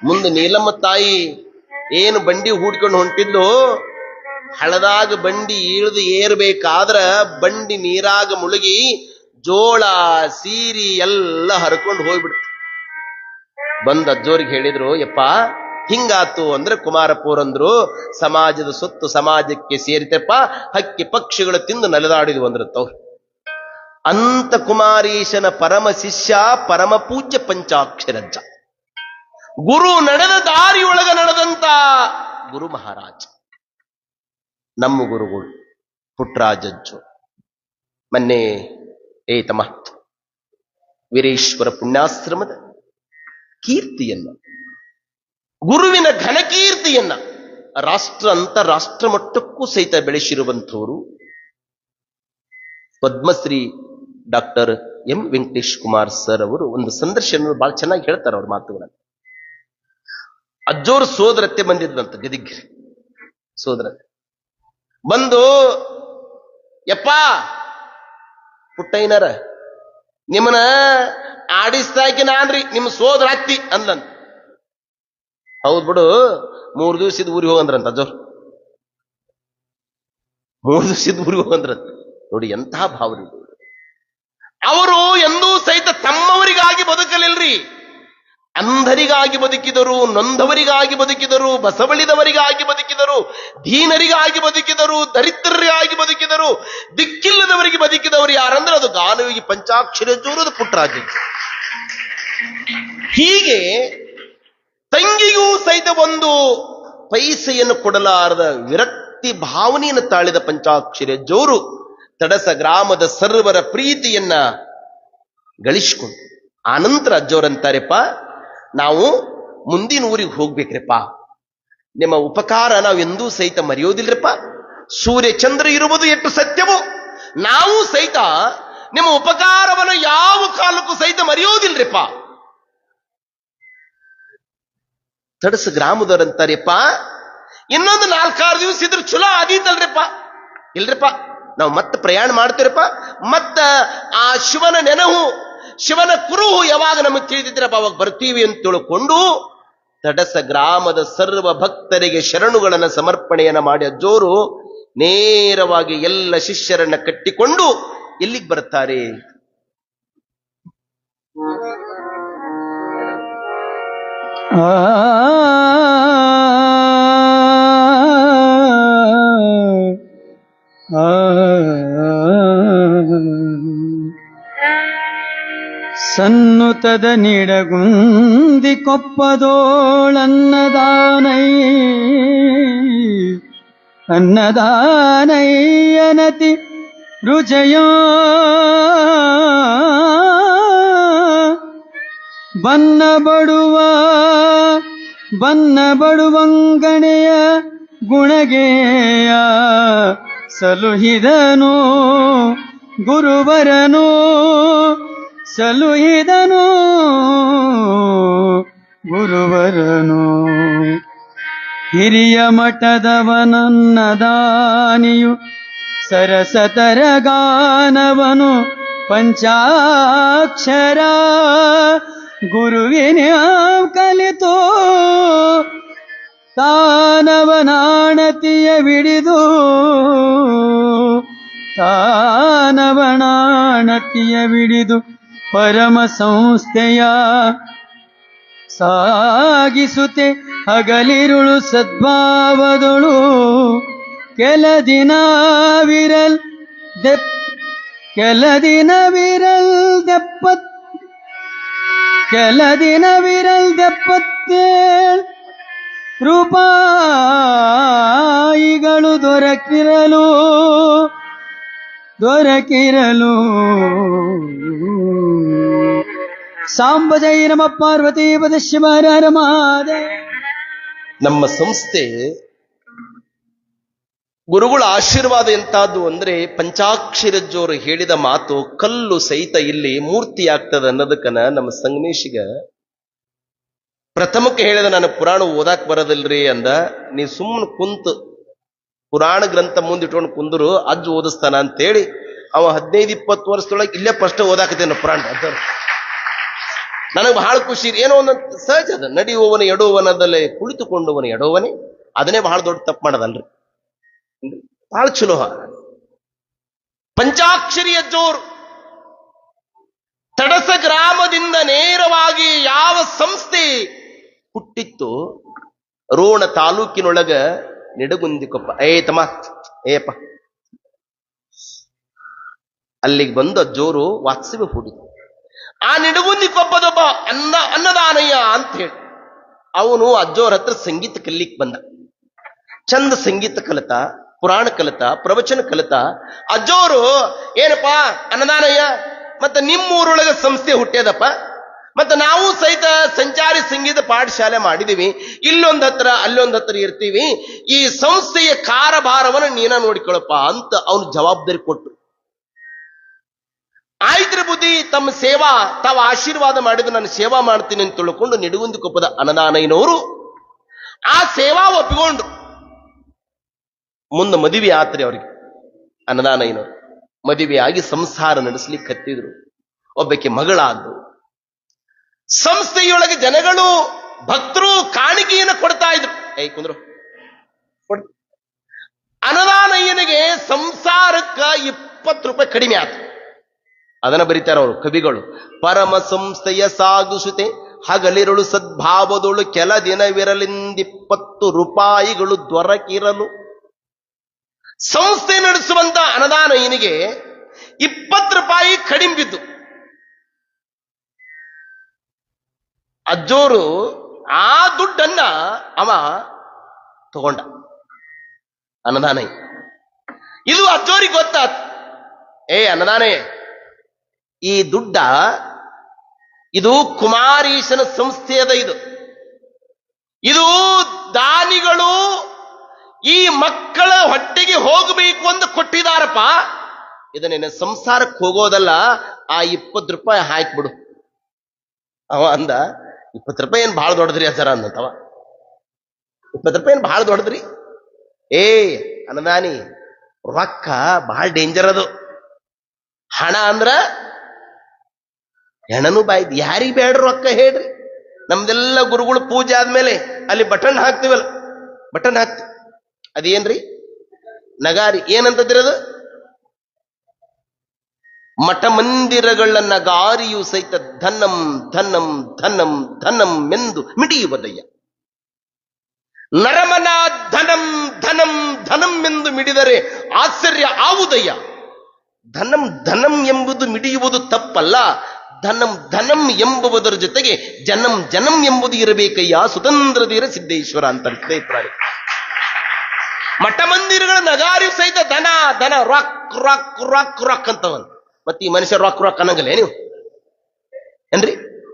ಮುಂದೆ ನೀಲಮ್ಮ ತಾಯಿ ಏನು ಬಂಡಿ ಹೂಡ್ಕೊಂಡು ಹೊಂಟಿದ್ಲು, ಹಳದಾಗ ಬಂಡಿ ಇಳಿದು ಏರ್ಬೇಕಾದ್ರ ಬಂಡಿ ನೀರಾಗ ಮುಳುಗಿ ಜೋಳ ಸೀರಿ ಎಲ್ಲ ಹರ್ಕೊಂಡು ಹೋಗ್ಬಿಡ್ತು. ಬಂದ ಅಜ್ಜೋರಿಗೆ ಹೇಳಿದ್ರು, ಯಪ್ಪ ಹಿಂಗಾತು ಅಂದ್ರೆ ಕುಮಾರಪುರಂದ್ರು, ಸಮಾಜದ ಸೊತ್ತು ಸಮಾಜಕ್ಕೆ ಸೇರಿತಪ್ಪ, ಹಕ್ಕಿ ಪಕ್ಷಿಗಳು ತಿಂದು ನಲಿದಾಡಿದ್ವು ಅಂದ್ರತ್ತವ್ರು. ಅಂತ ಕುಮಾರೀಶನ ಪರಮ ಶಿಷ್ಯ ಪರಮ ಪೂಜ್ಯ ಪಂಚಾಕ್ಷರಜ್ಜ, ಗುರು ನಡೆದ ದಾರಿಯೊಳಗ ನಡೆದಂತ ಗುರು ಮಹಾರಾಜ, ನಮ್ಮ ಗುರುಗಳು ಪುಟ್ರಾಜಜ್ಜು. ಮೊನ್ನೆ ತಮ್ಮ ವೀರೇಶ್ವರ ಪುಣ್ಯಾಶ್ರಮದ ಕೀರ್ತಿಯನ್ನ, ಗುರುವಿನ ಘನಕೀರ್ತಿಯನ್ನ ಅಂತಾರಾಷ್ಟ್ರ ಮಟ್ಟಕ್ಕೂ ಸಹಿತ ಬೆಳೆಸಿರುವಂಥವರು Padmashri doctor M Venkatesh Kumar sir ಅವರು ಒಂದು ಸಂದರ್ಶನ ಬಹಳ ಚೆನ್ನಾಗಿ ಹೇಳ್ತಾರೆ ಅವ್ರ ಮಾತುಗಳನ್ನು. ಅಜ್ಜೋರು ಸೋದರತ್ತೆ ಬಂದಿದ್ದಂತ, ಗದಿಗಿರಿ ಸೋದರತ್ತೆ ಬಂದು, ಯಪ್ಪ ಪುಟ್ಟಯ್ಯನರ ನಿಮ್ಮನ ಆಡಿಸ್ತಾಕಿ ನಾನ್ರಿ ನಿಮ್ಮ ಸೋದರ ಅತ್ತಿ ಅಂದ್ಲಂತ. ಹೌದ್ ಬಿಡು, 3 ದಿವಸದ ಊರಿಗೆ ಹೋಗಂದ್ರಂತ ಅಜ್ಜೋರು, 3 ದಿವಸದ ಊರಿಗೆ ಹೋಗಂದ್ರಂತ. ನೋಡಿ ಎಂತಹ ಭಾವನೆ. ಅವರು ಎಂದೂ ಸಹಿತ ತಮ್ಮವರಿಗಾಗಿ ಬದುಕಲಿಲ್ರಿ, ಅಂಧರಿಗಾಗಿ ಬದುಕಿದರು, ನೊಂದವರಿಗಾಗಿ ಬದುಕಿದರು, ಬಸವಳಿದವರಿಗಾಗಿ ಬದುಕಿದರು, ದೀನರಿಗಾಗಿ ಬದುಕಿದರು, ದರಿದ್ರರಿಗಾಗಿ ಬದುಕಿದರು, ದಿಕ್ಕಿಲ್ಲದವರಿಗೆ ಬದುಕಿದವರು ಯಾರಂದ್ರೆ ಅದು ಗಾನವಿಗೆ ಪಂಚಾಕ್ಷರಜ್ಜೋರು ಪುಟ್ಟರಾಜ. ಹೀಗೆ ತಂಗಿಗೂ ಸಹಿತ ಒಂದು ಪೈಸೆಯನ್ನು ಕೊಡಲಾರದ ವಿರಕ್ತಿ ಭಾವನೆಯನ್ನು ತಾಳಿದ ಪಂಚಾಕ್ಷರಜ್ಜೋರು ತಡಸ ಗ್ರಾಮದ ಸರ್ವರ ಪ್ರೀತಿಯನ್ನ ಗಳಿಸ್ಕೊಂಡು ಆನಂತರ ಅಜ್ಜೋರಂತಾರೆಪ್ಪ, ನಾವು ಮುಂದಿನ ಊರಿಗೆ ಹೋಗ್ಬೇಕ್ರಪ್ಪ. ನಿಮ್ಮ ಉಪಕಾರ ನಾವೆಂದೂ ಸಹಿತ ಮರೆಯೋದಿಲ್ರಪ್ಪ. ಸೂರ್ಯ ಚಂದ್ರ ಇರುವುದು ಎಷ್ಟು ಸತ್ಯವೋ, ನಾವು ಸಹಿತ ನಿಮ್ಮ ಉಪಕಾರವನ್ನು ಯಾವ ಕಾಲಕ್ಕೂ ಸಹಿತ ಮರೆಯೋದಿಲ್ರಿಪ್ಪ. ತಡಸ ಗ್ರಾಮದವರಂತಾರೆಪ್ಪ, ಇನ್ನೊಂದು 4-6 ದಿವಸ ಇದ್ರೆ ಚಲೋ ಆದೀತಲ್ರಿಪ್ಪ. ಇಲ್ರಿಪ್ಪ, ನಾವು ಮತ್ತೆ ಪ್ರಯಾಣ ಮಾಡ್ತೀರಪ್ಪ. ಮತ್ತ ಆ ಶಿವನ ನೆನಹು, ಶಿವನ ಕುರುಹು ಯಾವಾಗ ನಮಗೆ ತಿಳಿದಿದ್ರಪ್ಪ ಅವಾಗ ಬರ್ತೀವಿ ಅಂತ ತಿಳ್ಕೊಂಡು ತಡಸ ಗ್ರಾಮದ ಸರ್ವ ಭಕ್ತರಿಗೆ ಶರಣುಗಳನ್ನು ಸಮರ್ಪಣೆಯನ್ನ ಮಾಡಿ ಅಜ್ಜೋರು ನೇರವಾಗಿ ಎಲ್ಲ ಶಿಷ್ಯರನ್ನ ಕಟ್ಟಿಕೊಂಡು ಎಲ್ಲಿಗೆ ಬರ್ತಾರೆ? ಸನ್ನುತದ ನಿಡಗುಂದಿ ಕೊಪ್ಪದೋಳನ್ನದಾನೈ ಅನ್ನದಾನಯ್ಯನತಿ ರುಜಯೋ ಬನ್ನ ಬಡುವಂಗಣೆಯ ಗುಣಗೇಯ ಸಲುಹಿದನು ಗುರುವರನು ಸಲುಹಿದನು ಗುರುವರನು ಹಿರಿಯ ಮಠದವನನ್ನದಾನಿಯು ಸರಸತರ ಗಾನವನು ಪಂಚಾಕ್ಷರ ಗುರುವಿನ ಕಲಿತು ತಾನವನಾಣತಿಯ ಬಿಡಿದು ಪರಮ ಸಂಸ್ಥೆಯ ಸಾಗಿಸುತ್ತೆ ಹಗಲಿರುಳು ಸದ್ಭಾವದೊಳು ಕೆಲ ದಿನ ವಿರಲ್ ದೆಪ್ಪತ್ತೇಳು ರೂಪಾಯಿಗಳು ದೊರಕಿರಲು ಸಾಂಬ ಜೈ ನಮ ಪಾರ್ವತಿ ಪದ ಶಿವರ ರಮಾದೆ. ನಮ್ಮ ಸಂಸ್ಥೆ ಗುರುಗಳ ಆಶೀರ್ವಾದ ಎಂತಾದ್ದು ಅಂದ್ರೆ ಪಂಚಾಕ್ಷರಜ್ಜೋರು ಹೇಳಿದ ಮಾತು ಕಲ್ಲು ಸಹಿತ ಇಲ್ಲಿ ಮೂರ್ತಿ ಆಗ್ತದ ಅನ್ನೋದಕ್ಕನ ನಮ್ಮ ಸಂಗಮೇಶಿಗ ಪ್ರಥಮಕ್ಕೆ ಹೇಳಿದ ನಾನು ಪುರಾಣ ಓದಾಕ್ ಬರೋದಿಲ್ರಿ ಅಂದ. ನೀ ಸುಮ್ಮನೆ ಕುಂತು ಪುರಾಣ ಗ್ರಂಥ ಮುಂದಿಟ್ಕೊಂಡು ಕುಂದರು ಅಜ್ಜು ಓದಿಸ್ತಾನ ಅಂತೇಳಿ ಅವ 15-20 ವರ್ಷದೊಳಗೆ ಇಲ್ಲೇ ಫಸ್ಟ್ ಓದಾಕತ್ತೇನ ಪುರಾಣ. ನನಗೆ ಬಹಳ ಖುಷಿ. ಏನೋ ಒಂದೊಂದು ಸಹಜ ಅದ, ನಡೆಯುವವನ ಎಡುವನದಲ್ಲೇ ಕುಳಿತುಕೊಂಡವನ ಎಡುವನೇ, ಅದನ್ನೇ ಬಹಳ ದೊಡ್ಡ ತಪ್ಪು ಮಾಡದಲ್ರಿ. ಬಹಳ ಚಲೋ. ಪಂಚಾಕ್ಷರಿ ಅಜ್ಜೋರು ತಡಸ ಗ್ರಾಮದಿಂದ ನೇರವಾಗಿ ಯಾವ ಸಂಸ್ಥೆ ಹುಟ್ಟಿತ್ತು, ರೋಣ ತಾಲೂಕಿನೊಳಗ ನಿಡಗುಂದಿಕೊಪ್ಪ. ಏಪ್ಪ ಅಲ್ಲಿಗೆ ಬಂದು ಅಜ್ಜೋರು ವಾತ್ಸವ್ಯ ಹೂಡಿದ್ರು. ಆ ನಿಡಗುಂದಿಕೊಪ್ಪದೊಬ್ಬ ಅನ್ನದಾನಯ್ಯ ಅಂತ ಹೇಳಿ ಅವನು ಅಜ್ಜೋರ ಹತ್ರ ಸಂಗೀತ ಕಲಿಕ್ ಬಂದ. ಚಂದ ಸಂಗೀತ ಕಲಿತ, ಪುರಾಣ ಕಲಿತ, ಪ್ರವಚನ ಕಲಿತ. ಅಜ್ಜೋರು ಏನಪ್ಪಾ ಅನ್ನದಾನಯ್ಯ, ಮತ್ತೆ ನಿಮ್ಮೂರೊಳಗೆ ಸಂಸ್ಥೆ ಹುಟ್ಟ್ಯದಪ್ಪ, ಮತ್ತೆ ನಾವು ಸಹಿತ ಸಂಚಾರಿ ಸಂಗೀತ ಪಾಠಶಾಲೆ ಮಾಡಿದೀವಿ, ಇಲ್ಲೊಂದ್ ಹತ್ರ ಅಲ್ಲೊಂದ್ ಹತ್ರ ಇರ್ತೀವಿ, ಈ ಸಂಸ್ಥೆಯ ಕಾರಭಾರವನ್ನು ನೀನ ನೋಡಿಕೊಳ್ಳಪ್ಪ ಅಂತ ಅವನು ಜವಾಬ್ದಾರಿ ಕೊಟ್ಟು ಆಯ್ತ್ರಿ ಬುದ್ಧಿ ತಮ್ಮ ಸೇವಾ ತಾವು ಆಶೀರ್ವಾದ ಮಾಡಿದ್ರು ನಾನು ಸೇವಾ ಮಾಡ್ತೀನಿ ಅಂತ ತಿಳ್ಕೊಂಡು ನಿಡಗುಂದಿಕೊಪ್ಪದ ಅನ್ನದಾನಯ್ಯನವರು ಆ ಸೇವಾ ಒಪ್ಪಿಕೊಂಡ್ರು. ಮುಂದೆ ಮದುವೆ ಆತ್ರಿ ಅವರಿಗೆ. ಅನ್ನದಾನಯ್ಯನವರು ಮದುವೆಯಾಗಿ ಸಂಸಾರ ನಡೆಸಲಿಕ್ಕೆ ಹತ್ತಿದ್ರು. ಒಬ್ಬಕ್ಕೆ ಮಗಳಾದ್ದು. ಸಂಸ್ಥೆಯೊಳಗೆ ಜನಗಳು ಭಕ್ತರು ಕಾಣಿಕೆಯನ್ನು ಕೊಡ್ತಾ ಇದ್ರು. ಕುಂದ್ರು. ಅನ್ನದಾನಯ್ಯನಿಗೆ ಸಂಸಾರಕ್ಕ 20 ರೂಪಾಯಿ ಕಡಿಮೆ ಆಯ್ತು. ಅದನ್ನ ಬರೀತಾರೆ ಅವರು ಕವಿಗಳು. ಪರಮ ಸಂಸ್ಥೆಯ ಸಾಗಿಸುತ್ತೆ ಹಗಲಿರುಳು ಸದ್ಭಾವದೊಳು ಕೆಲ ದಿನವಿರಲಿಂದ 20 ರೂಪಾಯಿಗಳು ದೊರಕಿರಲು. ಸಂಸ್ಥೆ ನಡೆಸುವಂತ ಅನ್ನದಾನಯ್ಯನಿಗೆ 20 ರೂಪಾಯಿ ಕಡಿಮೆ ಬಿದ್ದು ಅಜ್ಜೋರು ಆ ದುಡ್ಡನ್ನ ಅವ ತಗೊಂಡ ಅನ್ನದಾನಯ್ಯ. ಇದು ಅಜ್ಜೋರಿಗೆ ಗೊತ್ತಾಯ್ತು. ಅನ್ನದಾನೆ, ಈ ದುಡ್ಡ ಇದು ಕುಮಾರೀಶನ ಸಂಸ್ಥೆಯದ. ಇದು ದಾನಿಗಳು ಈ ಮಕ್ಕಳ ಹೊಟ್ಟೆಗೆ ಹೋಗಬೇಕು ಅಂತ ಕೊಟ್ಟಿದಾರಪ್ಪ. ಇದನ್ನೇನ ಸಂಸಾರಕ್ಕೆ ಹೋಗೋದಲ್ಲ, ಆ 20 ರೂಪಾಯಿ ಹಾಕ್ಬಿಡು. ಅವ ಅಂದ, 20 ರೂಪಾಯಿ ಏನ್ ಭಾಳ ದೊಡ್ಡದ್ರಿ ಅಜ್ಜರ ಅಂದವ. 20 ರೂಪಾಯಿ ಏನ್ ಭಾಳ ದೊಡ್ಡದ್ರಿ? ಅನ್ನದಾನಿ, ರೊಕ್ಕ ಬಹಳ ಡೇಂಜರ್ ಅದು. ಹಣ ಅಂದ್ರ ಹೆಣನು ಬಾಯ್ದು. ಯಾರಿಗೆ ಬೇಡ್ರಿ ರೊಕ್ಕ ಹೇಳ್ರಿ? ನಮ್ದೆಲ್ಲ ಗುರುಗಳು ಪೂಜೆ ಆದ್ಮೇಲೆ ಅಲ್ಲಿ ಬಟನ್ ಹಾಕ್ತಿವಲ್ಲ, ಬಟನ್ ಹಾಕ್ತಿವಿ. ಅದೇನ್ರಿ? ನಗಾರಿ. ಏನಂತದಿರದು? ಮಠ ಮಂದಿರಗಳ ನಗಾರಿಯು ಸಹಿತ ಧನ್ನಂ ಧನ್ನಂ ಧನ್ನಂ ಧನ್ನಂ ಎಂದು ಮಿಡಿಯುವುದಯ್ಯ. ನರಮನ ಧನಂ ಧನಂ ಧನಂ ಎಂದು ಮಿಡಿದರೆ ಆಶ್ಚರ್ಯ ಆವುದಯ್ಯ. ಧನಂ ಧನಂ ಎಂಬುದು ಮಿಡಿಯುವುದು ತಪ್ಪಲ್ಲ, ಧನಂ ಧನಂ ಎಂಬುವುದರ ಜೊತೆಗೆ ಜನಂ ಜನಂ ಎಂಬುದು ಇರಬೇಕಯ್ಯ. ಸುತಂತ್ರದೀರ ಸಿದ್ದೇಶ್ವರ ಅಂತ ಸ್ನೇಹಿತರಾಗಿ, ಮಠ ಮಂದಿರಗಳ ನಗಾರಿ ಸಹಿತ ಧನ ಧನ ರಾಕ್ ರಾಕ್ ರಾಕ್ ರಾಕ್ ಅಂತವನ್. ಮತ್ತೆ ಈ ಮನುಷ್ಯ ರಾಕ್ ರಾಕ್ ಅನ್ನಂಗಲ್ಲೇ ನೀವು ಏನ್ರಿ?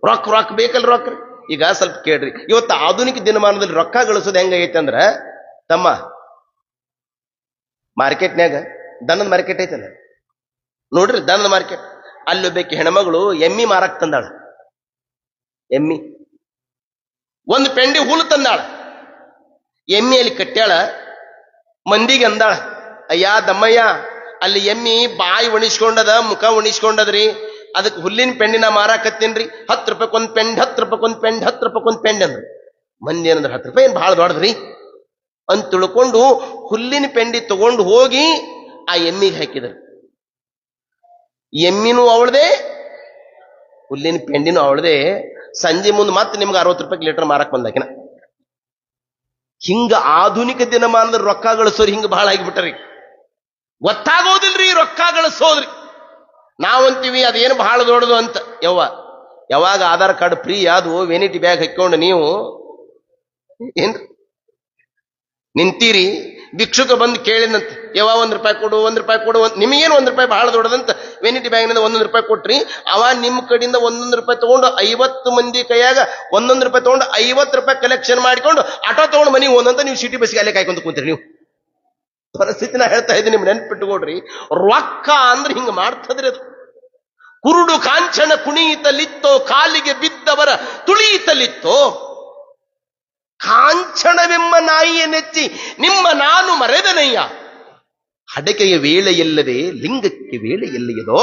ರಾಕ್ ರಾಕ್ ಬೇಕಲ್ ರಾಕ್. ಈಗ ಸ್ವಲ್ಪ ಕೇಳ್ರಿ, ಇವತ್ತು ಆಧುನಿಕ ದಿನಮಾನದಲ್ಲಿ ರೊಕ್ಕ ಗಳಿಸೋದು ಹೆಂಗೈತೆ ಅಂದ್ರ, ತಮ್ಮ ಮಾರ್ಕೆಟ್ನ್ಯಾಗ ದನದ ಮಾರ್ಕೆಟ್ ಐತಲ್ಲ ನೋಡ್ರಿ, ದನದ ಮಾರ್ಕೆಟ್ ಅಲ್ಲಿ ಬೇಕಿ ಹೆಣ್ಮಗಳು ಎಮ್ಮಿ ಮಾರಕ್ ತಂದಾಳ. ಎಮ್ಮಿ ಒಂದು ಪೆಂಡಿ ಹುಲ್ಲು ತಂದಾಳ. ಎಮ್ಮಿಯಲ್ಲಿ ಕಟ್ಟ್ಯಾಳ. ಮಂದಿಗೆ ಅಂದಾಳ, ಅಯ್ಯ ದಮ್ಮಯ್ಯ, ಅಲ್ಲಿ ಎಮ್ಮಿ ಬಾಯಿ ಒಣಿಸ್ಕೊಂಡದ, ಮುಖ ಒಣಿಸ್ಕೊಂಡದ್ರಿ, ಅದಕ್ಕೆ ಹುಲ್ಲಿನ ಪೆಂಡಿನ ಮಾರಾಕತ್ತೀನ್ರಿ, 10 ರೂಪಾಯಿಗೊಂದು ಪೆಂಡ್, 10 ರೂಪಾಯಿಗೊಂದು ಪೆಂಡ್, 10 ರೂಪಾಯಿಗೊಂದು ಪೆಂಡ್ ಅಂದ್ರಿ. ಮಂದಿ ಏನಂದ್ರೆ 10 ರೂಪಾಯಿ ಏನ್ ಭಾಳ ದೊಡ್ಡದ್ರಿ ಅಂತ ತಿಳ್ಕೊಂಡು ಹುಲ್ಲಿನ ಪೆಂಡಿ ತಗೊಂಡು ಹೋಗಿ ಆ ಎಮ್ಮಿಗೆ ಹಾಕಿದ್ರು. ಎಮ್ಮಿನೂ ಅವಳದೆ, ಹುಲ್ಲಿನ ಪೆಂಡಿನೂ ಅವಳದೆ. ಸಂಜೆ ಮುಂದೆ ಮತ್ತೆ ನಿಮ್ಗೆ 60 ರೂಪಾಯಿ ಲೀಟರ್ ಮಾರಕ್ ಬಂದಾಕಿನ. ಹಿಂಗ ಆಧುನಿಕ ದಿನಮಾನದ ರೊಕ್ಕ ಗಳಿಸೋರಿ ಹಿಂಗ ಬಹಳ ಆಗಿಬಿಟ್ರಿ. ಗೊತ್ತಾಗೋದಿಲ್ರಿ ರೊಕ್ಕ ಗಳಿಸೋದ್ರಿ. ನಾವಂತೀವಿ ಅದೇನು ಬಹಳ ದೊಡ್ಡದು ಅಂತ. ಯಾವಾಗ ಆಧಾರ್ ಕಾರ್ಡ್ ಫ್ರೀ ಅದು ವೆನಿಟಿ ಬ್ಯಾಗ್ ಹಾಕೊಂಡು ನೀವು ಏನ್ರಿ ನಿಂತೀರಿ, ಭಿಕ್ಷುಕ ಬಂದು ಕೇಳಿದಂತೆ, 1 ರೂಪಾಯಿ ಕೊಡು, 1 ರೂಪಾಯಿ ಕೊಡು. ನಿಮಗೇನು 1 ರೂಪಾಯಿ ಬಹಳ ದೊಡ್ಡದಂತ ವೆನಿಟಿ ಬ್ಯಾಗ್ನಿಂದ 1 ರೂಪಾಯಿ ಕೊಟ್ರಿ. ಅವ ನಿಮ್ಮ ಕಡೆಯಿಂದ 1 ರೂಪಾಯಿ ತಗೊಂಡು 50 ಮಂದಿ ಕೈಯಾಗ 1 ರೂಪಾಯಿ ತಗೊಂಡು 50 ರೂಪಾಯಿ ಕಲೆಕ್ಷನ್ ಮಾಡಿಕೊಂಡು ಆಟೋ ತಗೊಂಡು ಮನೆಗೆ ಹೋದಂತ ನೀವು ಸಿಟಿ ಬಸ್ಗೆ ಅಲ್ಲೇ ಕಾಯ್ಕೊಂತ ಕೂತೀರಿ. ನೀವು ಪರಿಸ್ಥಿತಿನ ಹೇಳ್ತಾ ಇದ್ದೀನಿ, ನಿಮ್ ನೆನ್ಪಿಟ್ಟುಕೊಡ್ರಿ. ರೊಕ್ಕ ಅಂದ್ರೆ ಹಿಂಗ ಮಾಡ್ತದ್ರಿ ಅದು. ಕುರುಡು ಕಾಂಚನ ಕುಣಿಯಿತಲಿತ್ತೋ, ಕಾಲಿಗೆ ಬಿದ್ದವರ ತುಳಿಯಿತಲಿತ್ತೋ. ಕಾಂಚನವೆಂಬ ನಾಯಿಯ ನೆಚ್ಚಿ ನಿಮ್ಮ ನಾನು ಮರೆದನಯ್ಯ. ಹಡಕೆಯ ವೇಳೆಯಲ್ಲದೆ ಲಿಂಗಕ್ಕೆ ವೇಳೆಯಲ್ಲಿಯದೋ,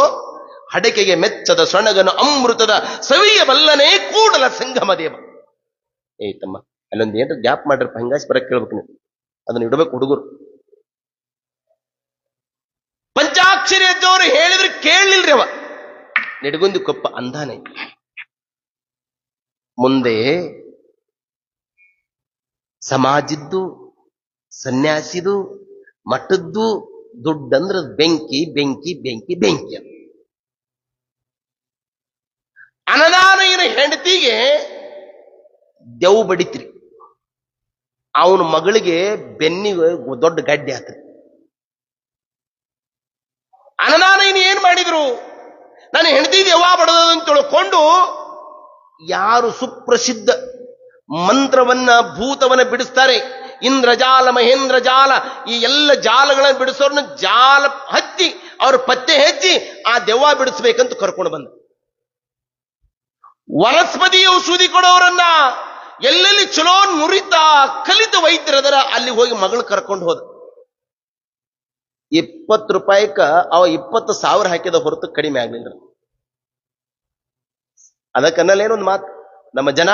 ಹಡಕೆಗೆ ಮೆಚ್ಚದ ಸೊಣಗನು ಅಮೃತದ ಸವಿಯಬಲ್ಲನೇ ಕೂಡಲ ಸಂಗಮ ದೇವ. ತಮ್ಮ ಅಲ್ಲೊಂದು ಏನ್ರ ಗ್ಯಾಪ್ ಮಾಡ್ರಪ್ಪ, ಹಿಂಗಾಸಿ ಬರಕ್ ಕೇಳ್ಬೇಕು ನೀವು. ಅದನ್ನ ಇಡಬೇಕು ಹುಡುಗರು. ಪಂಚಾಕ್ಷರಿ ಅಜ್ಜವರು ಹೇಳಿದ್ರೆ ಕೇಳಲಿಲ್ರಿ ಅವ. ನಿಡಗುಂದಿ ಕೊಪ್ಪ ಅಂದಾನೆ. ಮುಂದೆ ಸಮಾಜದ್ದು, ಸನ್ಯಾಸಿದು, ಮಠದ್ದು ದುಡ್ಡಂದ್ರ ಬೆಂಕಿ ಬೆಂಕಿ ಬೆಂಕಿ ಬೆಂಕಿ. ಅನ್ನದಾನಯ್ಯನ ಹೆಂಡತಿಗೆ ದೆವ್ ಬಡಿತ್ರಿ. ಅವನ ಮಗಳಿಗೆ ಬೆನ್ನಿಗೆ ದೊಡ್ಡ ಗಡ್ಡೆ ಆತ್ರಿ. ಅನ್ನದಾನಯ್ಯನ ಏನ್ ಮಾಡಿದ್ರು, ನಾನು ಹೆಂಡತಿ ದೆವ್ವ ಬಡದಂತ ತಿಳ್ಕೊಂಡು ಯಾರು ಸುಪ್ರಸಿದ್ಧ ಮಂತ್ರವನ್ನ ಭೂತವನ್ನ ಬಿಡಿಸ್ತಾರೆ, ಇಂದ್ರಜಾಲ ಮಹೇಂದ್ರ ಜಾಲ, ಈ ಎಲ್ಲ ಜಾಲಗಳನ್ನು ಬಿಡಿಸೋರ್ನ ಜಾಲ ಹಚ್ಚಿ ಅವ್ರ ಪತ್ತೆ ಹೆಚ್ಚಿ ಆ ದೆವ್ವ ಬಿಡಿಸ್ಬೇಕಂತ ಕರ್ಕೊಂಡು ಬಂದ. ವನಸ್ಪತಿ ಔಷಧಿ ಕೊಡೋರನ್ನ ಎಲ್ಲೆಲ್ಲಿ ಚಲೋ ನುರಿತ ಕಲಿತ ವೈದ್ಯರದರ ಅಲ್ಲಿ ಹೋಗಿ ಮಗಳು ಕರ್ಕೊಂಡು ಹೋದ. 20 ರೂಪಾಯಿಕ ಅವ 20,000 ಹಾಕಿದ ಹೊರತು ಕಡಿಮೆ ಆಗ್ಲಿಲ್ಲ. ಅದಕ್ಕನ್ನಲ್ಲೇನೊಂದು ಮಾತು, ನಮ್ಮ ಜನ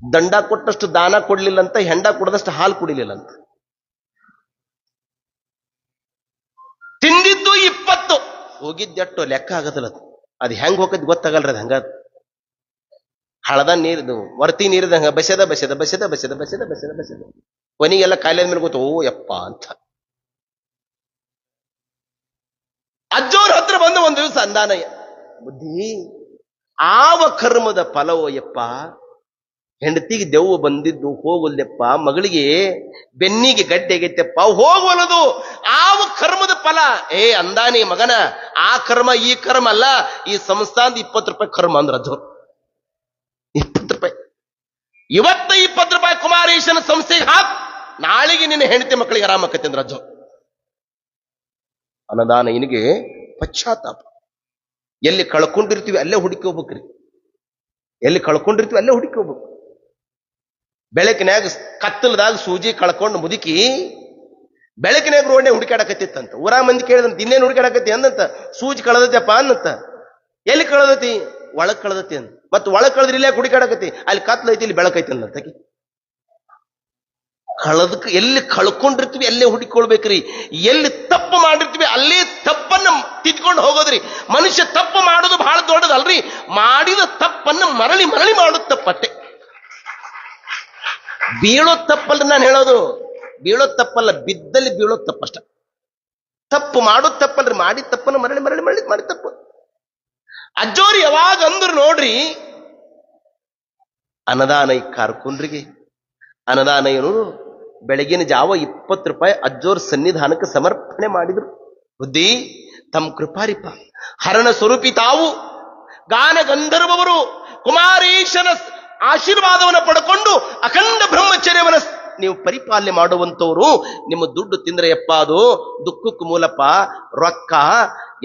ದಂಡ ಕೊಟ್ಟಷ್ಟು ದಾನ ಕೊಡ್ಲಿಲ್ಲಂತ, ಹೆಂಡ ಕೊಡದಷ್ಟು ಹಾಲು ಕುಡಿಲಿಲ್ಲಂತ. ತಿಂದಿದ್ದು 20, ಹೋಗಿದ್ದೆಟ್ಟು ಲೆಕ್ಕ ಆಗದಲ್ಲ. ಅದು ಹೆಂಗ್ ಹೋಗದ್ ಗೊತ್ತಾಗಲ್ರಿ. ಅದು ಹಂಗ ಹಳದ ನೀರಿದು ವರ್ತಿ ನೀರಿದ ಹಂಗ ಬಸೆದ ಬಸೆದ ಬಸೆದ ಬಸೆದ ಬಸೆದ ಬಸೆದ ಬಸೆದ ಕೊನೆಗೆಲ್ಲ ಕಾಯಿಲೆ ಮೇಲೆ ಗೊತ್ತು, ಓ ಯಪ್ಪ ಅಂತ. ಅಜ್ಜೋರ ಹತ್ರ ಬಂದ ಒಂದು ದಿವಸ ಅಂದಾನಯ್ಯ, ಬುದ್ಧಿ ಆವ ಕರ್ಮದ ಫಲವೋ ಯಪ್ಪ, ಹೆಂಡತಿಗೆ ದೆವ್ವ ಬಂದಿದ್ದು ಹೋಗಲ್ಲೆಪ್ಪ, ಮಗಳಿಗೆ ಬೆನ್ನಿಗೆ ಗಡ್ಡೆಗೆತ್ತೆಪ್ಪ ಹೋಗವಲದು, ಆವ ಕರ್ಮದ ಫಲ. ಅಂದಾನಿ ಮಗನ, ಆ ಕರ್ಮ ಈ ಕರ್ಮ ಅಲ್ಲ, ಈ ಸಂಸ್ಥಾನದ 20 ರೂಪಾಯಿ ಕರ್ಮ ಅಂದ್ರ ಅದು 20 ರೂಪಾಯಿ. ಇವತ್ತ 20 ರೂಪಾಯಿ ಕುಮಾರೇಶನ ಸಂಸ್ಥೆಗೆ ಹಾಕ್, ನಾಳೆಗೆ ನಿನ್ನ ಹೆಂಡತಿ ಮಕ್ಕಳಿಗೆ ಆರಾಮಕ್ಕತ್ತೆ ಅಂದ್ರ ಅಜ್ಜು. ಅನ್ನದಾನ ನಿನಗೆ ಪಶ್ಚಾತ್ತಾಪ. ಎಲ್ಲಿ ಕಳ್ಕೊಂಡಿರ್ತೀವಿ ಅಲ್ಲೇ ಹುಡುಕಿ ಹೋಗ್ಬೇಕ್ರಿ, ಎಲ್ಲಿ ಕಳ್ಕೊಂಡಿರ್ತೀವಿ ಅಲ್ಲೇ ಹುಡುಕಿ ಹೋಗ್ಬೇಕು. ಬೆಳಕಿನ್ಯಾಗ ಕತ್ತಲದಾಗ ಸೂಜಿ ಕಳ್ಕೊಂಡು ಮುದುಕಿ ಬೆಳಕಿನ್ಯಾಗ ರೋಡ್ನೆ ಹುಡುಕಾಡಕತ್ತಿತ್ತಂತ. ಊರ ಮಂದಿ ಕೇಳಿದಂತ, ಇನ್ನೇನು ಹುಡುಕಾಡಕತ್ತಿ ಅಂದಂತ. ಸೂಜಿ ಕಳದತ್ತಪ್ಪ ಅನ್ನಂತ. ಎಲ್ಲಿ ಕಳದತಿ? ಒಳಗ್ ಕಳದತಿ ಅಂತ. ಮತ್ ಒಳಗ್ ಕಳೆದ್ರಿ ಇಲ್ಲೇ ಹುಡುಕಾಡಕತ್ತಿ, ಅಲ್ಲಿ ಕತ್ಲೈತಿ ಇಲ್ಲಿ ಬೆಳಕೈತಿ ಅನ್ನಂತಕಿ. ಎಲ್ಲಿ ಕಳ್ಕೊಂಡಿರ್ತೀವಿ ಅಲ್ಲೇ ಹುಡುಕೊಳ್ಬೇಕ್ರಿ. ಎಲ್ಲಿ ತಪ್ಪು ಮಾಡಿರ್ತೀವಿ ಅಲ್ಲೇ ತಪ್ಪನ್ನ ತಿದ್ಕೊಂಡು ಹೋಗೋದ್ರಿ. ಮನುಷ್ಯ ತಪ್ಪು ಮಾಡೋದು ಬಹಳ ದೊಡ್ಡದಲ್ರಿ, ಮಾಡಿದ ತಪ್ಪನ್ನ ಮರಳಿ ಮರಳಿ ಮಾಡೋದು ತಪ್ಪಟ್ಟೆ. ಬೀಳೋ ತಪ್ಪಲ್ಲ ನಾನು ಹೇಳೋದು, ಬೀಳೋ ತಪ್ಪಲ್ಲ, ಬಿದ್ದಲ್ಲಿ ಬೀಳೋ ತಪ್ಪಷ್ಟ. ತಪ್ಪು ಮಾಡೋದು ತಪ್ಪಲ್ರಿ, ಮಾಡಿದ ತಪ್ಪನ್ನ ಮರಳಿ ಮರಳಿ ಮರಳಿ ಮಾಡಿ ತಪ್ಪು. ಅಜ್ಜೋರು ಯಾವಾಗ ಅಂದ್ರು ನೋಡ್ರಿ, ಅನ್ನದಾನ ಈ ಕಾರ್ಕುಂಡ್ರಿಗೆ ಅನ್ನದಾನ ಏನು ಬೆಳಗಿನ ಜಾವ 20 ರೂಪಾಯಿ ಅಜ್ಜೋರ್ ಸನ್ನಿಧಾನಕ್ಕೆ ಸಮರ್ಪಣೆ ಮಾಡಿದ್ರು. ಬುದ್ಧಿ ತಮ್ಮ ಕೃಪಾರಿಪ ಹರಣ ಸ್ವರೂಪಿ ತಾವು ಗಾನ ಗಂಧರ್ವರು ಕುಮಾರೇಶನ ಆಶೀರ್ವಾದವನ್ನು ಪಡ್ಕೊಂಡು ಅಖಂಡ ಬ್ರಹ್ಮಚರ್ಯವನ್ನ ನೀವು ಪರಿಪಾಲನೆ ಮಾಡುವಂತವರು. ನಿಮ್ಮ ದುಡ್ಡು ತಿಂದ್ರೆ ಯಪ್ಪ ಅದು ದುಃಖಕ್ಕೂ ಮೂಲಪ್ಪ, ರೊಕ್ಕ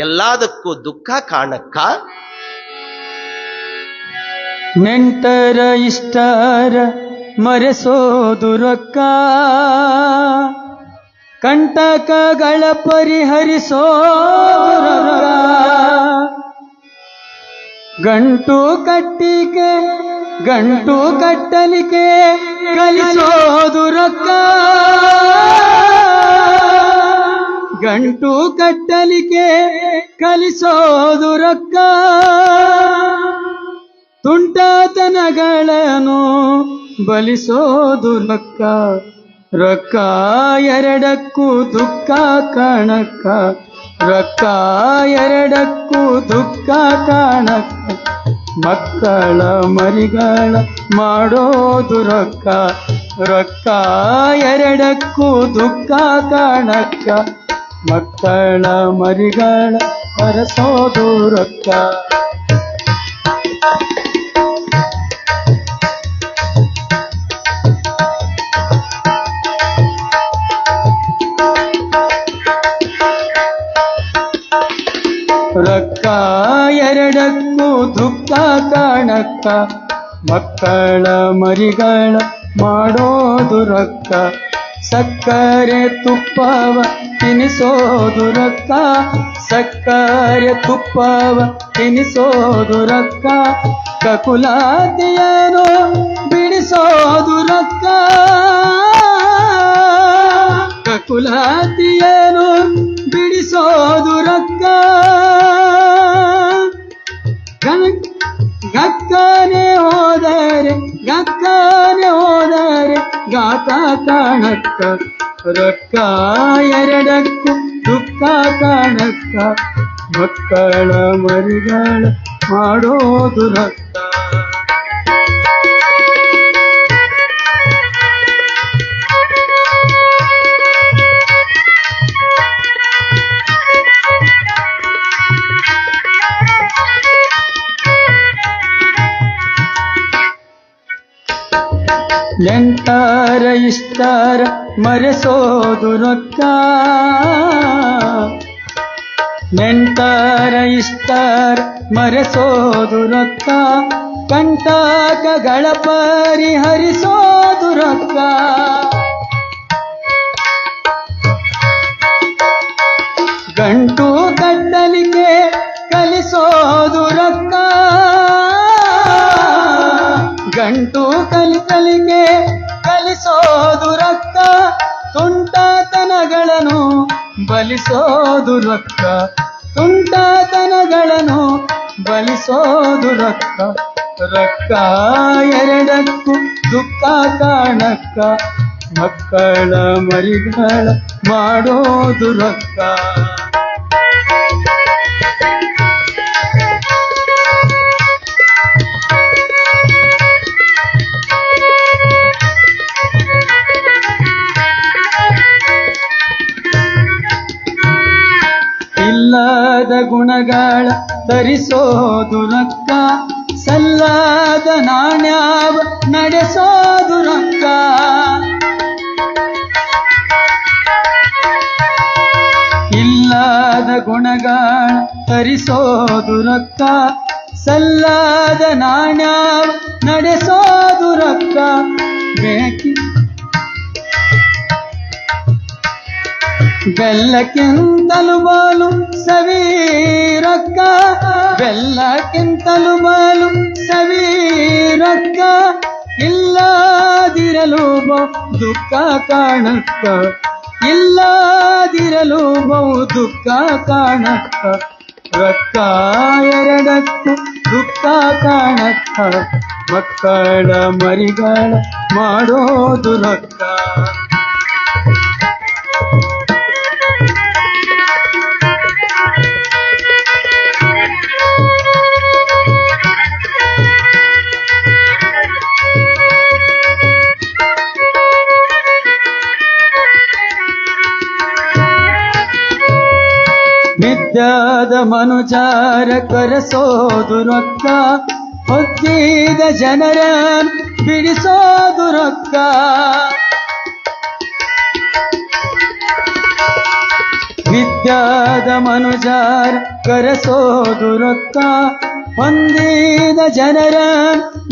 ಎಲ್ಲದಕ್ಕೂ ದುಃಖ ಕಾಣಕ್ಕ. ನೆಂಟರ ಇಷ್ಟರ ಮರೆಸೋದು ರೊಕ್ಕ, ಕಂಟಕಗಳ ಪರಿಹರಿಸೋದು ರೊಕ್ಕ, ಗಂಟು ಕಟ್ಟಲಿಕ್ಕೆ ಕಲಿಸೋದು ರೊಕ್ಕ, ಗಂಟು ಕಟ್ಟಲಿಕ್ಕೆ ಕಲಿಸೋದು ರೊಕ್ಕ, ತುಂಟತನಗಳನ್ನು ಬಲಿಸೋದು ರೊಕ್ಕ, ರೊಕ್ಕ ಎರಡಕ್ಕೂ ದುಃಖ ಕಾಣಕ್ಕ, ರೊಕ್ಕ ಎರಡಕ್ಕೂ ದುಃಖ ಕಾಣಕ್ಕ, ಮಕ್ಕಳ ಮರಿಗಳ ಮಾಡೋದು ರೊಕ್ಕ, ರೊಕ್ಕ ಎರಡಕ್ಕೂ ದುಃಖ ಕಾಣಕ್ಕ, ಮಕ್ಕಳ ಮರಿಗಳ ಹರಸೋದು ರೊಕ್ಕ. ರೊಕ್ಕ ಎರಡಕ್ಕೂ ದುಃಖ ಕಾಣಕ್ಕ, ಮಕ್ಕಳ ಮರಿಗಳ ಮಾಡೋದು ರೊಕ್ಕ, ಸಕ್ಕರೆ ತುಪ್ಪವ ತಿನಿಸೋದು ರೊಕ್ಕ, ಸಕ್ಕರೆ ತುಪ್ಪವ ತಿನಿಸೋದು ರೊಕ್ಕ, ಕಕುಲಾತಿಯನು ಬಿಡಿಸೋದು ರೊಕ್ಕ, ಕಕುಲಾತಿಯನು ಬಿಡಿಸೋದು ರೊಕ್ಕ, ಗಕ್ಕನೆ ಹೋದರೆ ಗಾತ ಕಾಣಕ್ಕ, ರೊಕ್ಕ ಎರಡಕ್ಕೂ ದುಃಖ ಕಾಣಕ್ಕ, ಮಕ್ಕಳ ಮರಿಗಳ ಮಾಡೋದು ರೊಕ್ಕ. ನೆಂಟರ ಇಷ್ಟರ ಮರೆಸೋದು ರೊಕ್ಕ, ನೆಂಟರ ಇಷ್ಟರ ಮರೆಸೋದು ರೊಕ್ಕ, ಕಂಟಕಗಳ ಪರಿಹರಿಸೋದು ರೊಕ್ಕ, ಗಂಟು ಕಟ್ಟಲಿಕ್ಕೆ ಕಲಿಸೋದು ರೊಕ್ಕ, ಗಂಟು ಕಲಿಸಲಿಕ್ಕೆ ಕಲಿಸೋದು ರೊಕ್ಕ, ತುಂಟತನಗಳನ್ನು ಬಲಿಸೋದು ರೊಕ್ಕ, ತುಂಟತನಗಳನ್ನು ಬಲಿಸೋದು ರೊಕ್ಕ, ರೊಕ್ಕ ಎರಡಕ್ಕೂ ದುಃಖ ಕಾಣಕ್ಕ, ಮಕ್ಕಳ ಮರಿಗಳ ಮಾಡೋದು ರೊಕ್ಕ. ಗುಣಗಳ ತರಿಸೋದು ರೊಕ್ಕ, ಸಲ್ಲದ ನಾಣ್ಯವ ನಡೆಸೋದು ರೊಕ್ಕ. ಇಲ್ಲದ ಗುಣಗಳ ತರಿಸೋದು ರೊಕ್ಕ, ಸಲ್ಲದ ನಾಣ್ಯವ ನಡೆಸೋದು ರೊಕ್ಕ. ಬೆಲ್ಲಕ್ಕಿಂತಲೂ ಬಲು ಸವಿ ರೊಕ್ಕ, ಬೆಲ್ಲಕ್ಕಿಂತಲೂ ಬಲು ಸವಿ ರೊಕ್ಕ. ಇಲ್ಲದಿರಲು ದುಃಖ ಕಾಣಕ್ಕ, ಇಲ್ಲದಿರಲು ಬಹು ದುಃಖ ಕಾಣಕ್ಕ. ರೊಕ್ಕ ಎರಡಕ್ಕೂ ದುಃಖ ಕಾಣಕ್ಕ, ಮಕ್ಕಳ ಮರಿಗಳ ಮಾಡೋದು ರೊಕ್ಕ. ವಿದ್ಯಾದ ಮನುಜಾರ ಕರೆಸೋದು ರೊಕ್ಕ, ಹೊತ್ತಿದ ಜನರ ಬಿಡಿಸೋದು ರೊಕ್ಕ. ವಿದ್ಯಾದ ಮನುಜಾರ ಕರೆಸೋದು ರೊಕ್ಕ, ಹೊಂದಿದ ಜನರ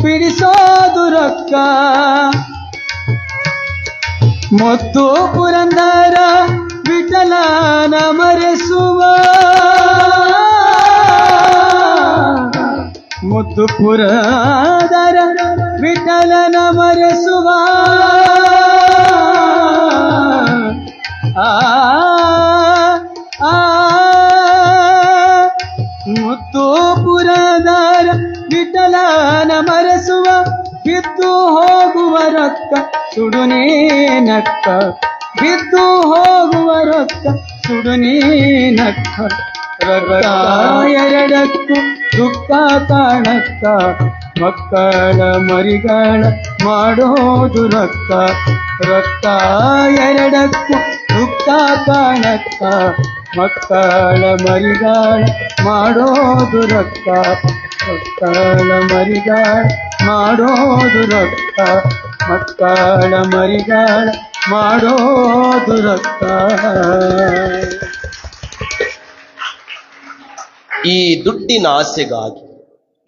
ಬಿಡಿಸೋದು ರೊಕ್ಕ. ಮುತ್ತು ಪುರಂದರ ವಿಠಲನ ಮರೆಸುವ, ಮುತ್ತು ಪುರಂದರ ವಿಠಲನ ಮರೆಸುವ. ಮುತ್ತು ಪುರಂದರ ವಿಠಲನ ಮರೆಸುವ. ಬಿದ್ದು ಹೋಗುವ ರೊಕ್ಕ ಸುಡು ನೀನಕ್ಕ, ಬಿದ್ದು ಹೋಗುವ ರೊಕ್ಕ ಸುಡು ನೀನಕ್ಕ. ರೊಕ್ಕ ಎರಡಕ್ಕೂ ದುಃಖ ಕಾಣಕ್ಕ, ಮಕ್ಕಳ ಮರಿಗಳ ಮಾಡೋದು ರೊಕ್ಕ. ರೊಕ್ಕ ಎರಡಕ್ಕೂ ದುಃಖ ಕಾಣಕ್ಕ, ಮಕ್ಕಳ ಮರಿಗಳ ಮಾಡೋದು ರೊಕ್ಕ. ಮಕ್ಕಳ ಮರಿಗಳ ಮಾಡೋದು ರೊಕ್ಕ, ಮಕ್ಕಳ ಮರಿಗಳ ಮಾಡೋದು ರೊಕ್ಕ. ಈ ದುಡ್ಡಿನ ಆಸೆಗಾಗಿ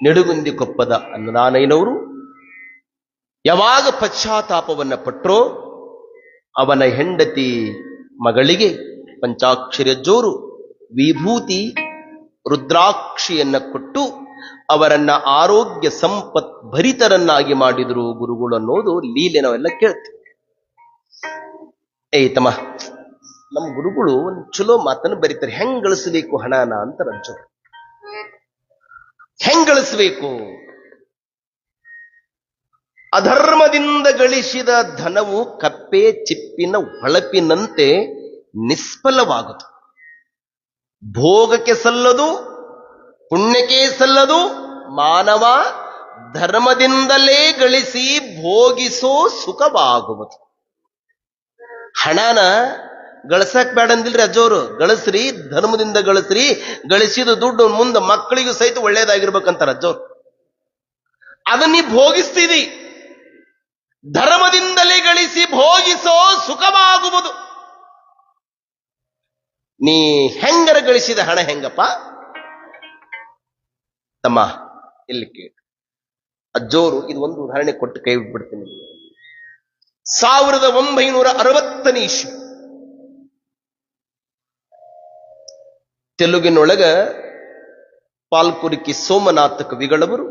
ನಿಡುಗುಂದಿ ಕೊಪ್ಪದ ಅನ್ನದಾನಯ್ಯನವರು ಯಾವಾಗ ಪಶ್ಚಾತ್ತಾಪವನ್ನ ಪಟ್ಟರೋ ಅವನ ಹೆಂಡತಿ ಮಗಳಿಗೆ ಪಂಚಾಕ್ಷರಿ ಅಜ್ಜೋರು ವಿಭೂತಿ ರುದ್ರಾಕ್ಷಿಯನ್ನ ಕೊಟ್ಟು ಅವರನ್ನ ಆರೋಗ್ಯ ಸಂಪತ್ ಭರಿತರನ್ನಾಗಿ ಮಾಡಿದ್ರು ಗುರುಗಳು ಅನ್ನೋದು ಲೀಲೆ ನಾವೆಲ್ಲ ಕೇಳ್ತೀವಿ. ತಮ್ಮ, ನಮ್ಮ ಗುರುಗಳು ಒಂದು ಚಲೋ ಮಾತನ್ನು ಬರೀತಾರೆ. ಹೆಂಗ್ ಗಳಿಸಬೇಕು ಹಣನ ಅಂತ ರಜ್ಜು, ಹೆಂಗ್ ಗಳಿಸಬೇಕು? ಅಧರ್ಮದಿಂದ ಗಳಿಸಿದ ಧನವು ಕಪ್ಪೆ ಚಿಪ್ಪಿನ ಹೊಳಪಿನಂತೆ ನಿಷ್ಫಲವಾಗುವುದು. ಭೋಗಕ್ಕೆ ಸಲ್ಲದು, ಪುಣ್ಯಕ್ಕೆ ಸಲ್ಲದು. ಮಾನವ ಧರ್ಮದಿಂದಲೇ ಗಳಿಸಿ ಭೋಗಿಸೋ ಸುಖವಾಗುವುದು. ಹಣನ ಗಳಿಸಕ್ ಬೇಡ ಅಂದಿಲ್ರಿ ಅಜ್ಜೋರು. ಗಳಿಸ್ರಿ, ಧರ್ಮದಿಂದ ಗಳಿಸ್ರಿ. ಗಳಿಸಿದ ದುಡ್ಡು ಮುಂದೆ ಮಕ್ಕಳಿಗೂ ಸಹಿತ ಒಳ್ಳೇದಾಗಿರ್ಬೇಕಂತಾರ ಅಜ್ಜೋರು. ಅದನ್ನ ಭೋಗಿಸ್ತೀವಿ. ಧರ್ಮದಿಂದಲೇ ಗಳಿಸಿ ಭೋಗಿಸೋ ಸುಖವಾಗುವುದು. ನೀ ಹೆಂಗರ ಗಳಿಸಿದ ಹಣ ಹೆಂಗಪ್ಪ ತಮ್ಮ? ಇಲ್ಲಿ ಕೇಳಿ ಅಜ್ಜೋರು ಇದು ಒಂದು ಉದಾಹರಣೆ ಕೊಟ್ಟು ಕೈ ಬಿಡ್ತೀನಿ. 1960ನೇ ಇಸ್ವಿ ತೆಲುಗಿನೊಳಗ ಪಾಲ್ಕುರಿಕಿ ಸೋಮನಾಥ ಕವಿಗಳವರು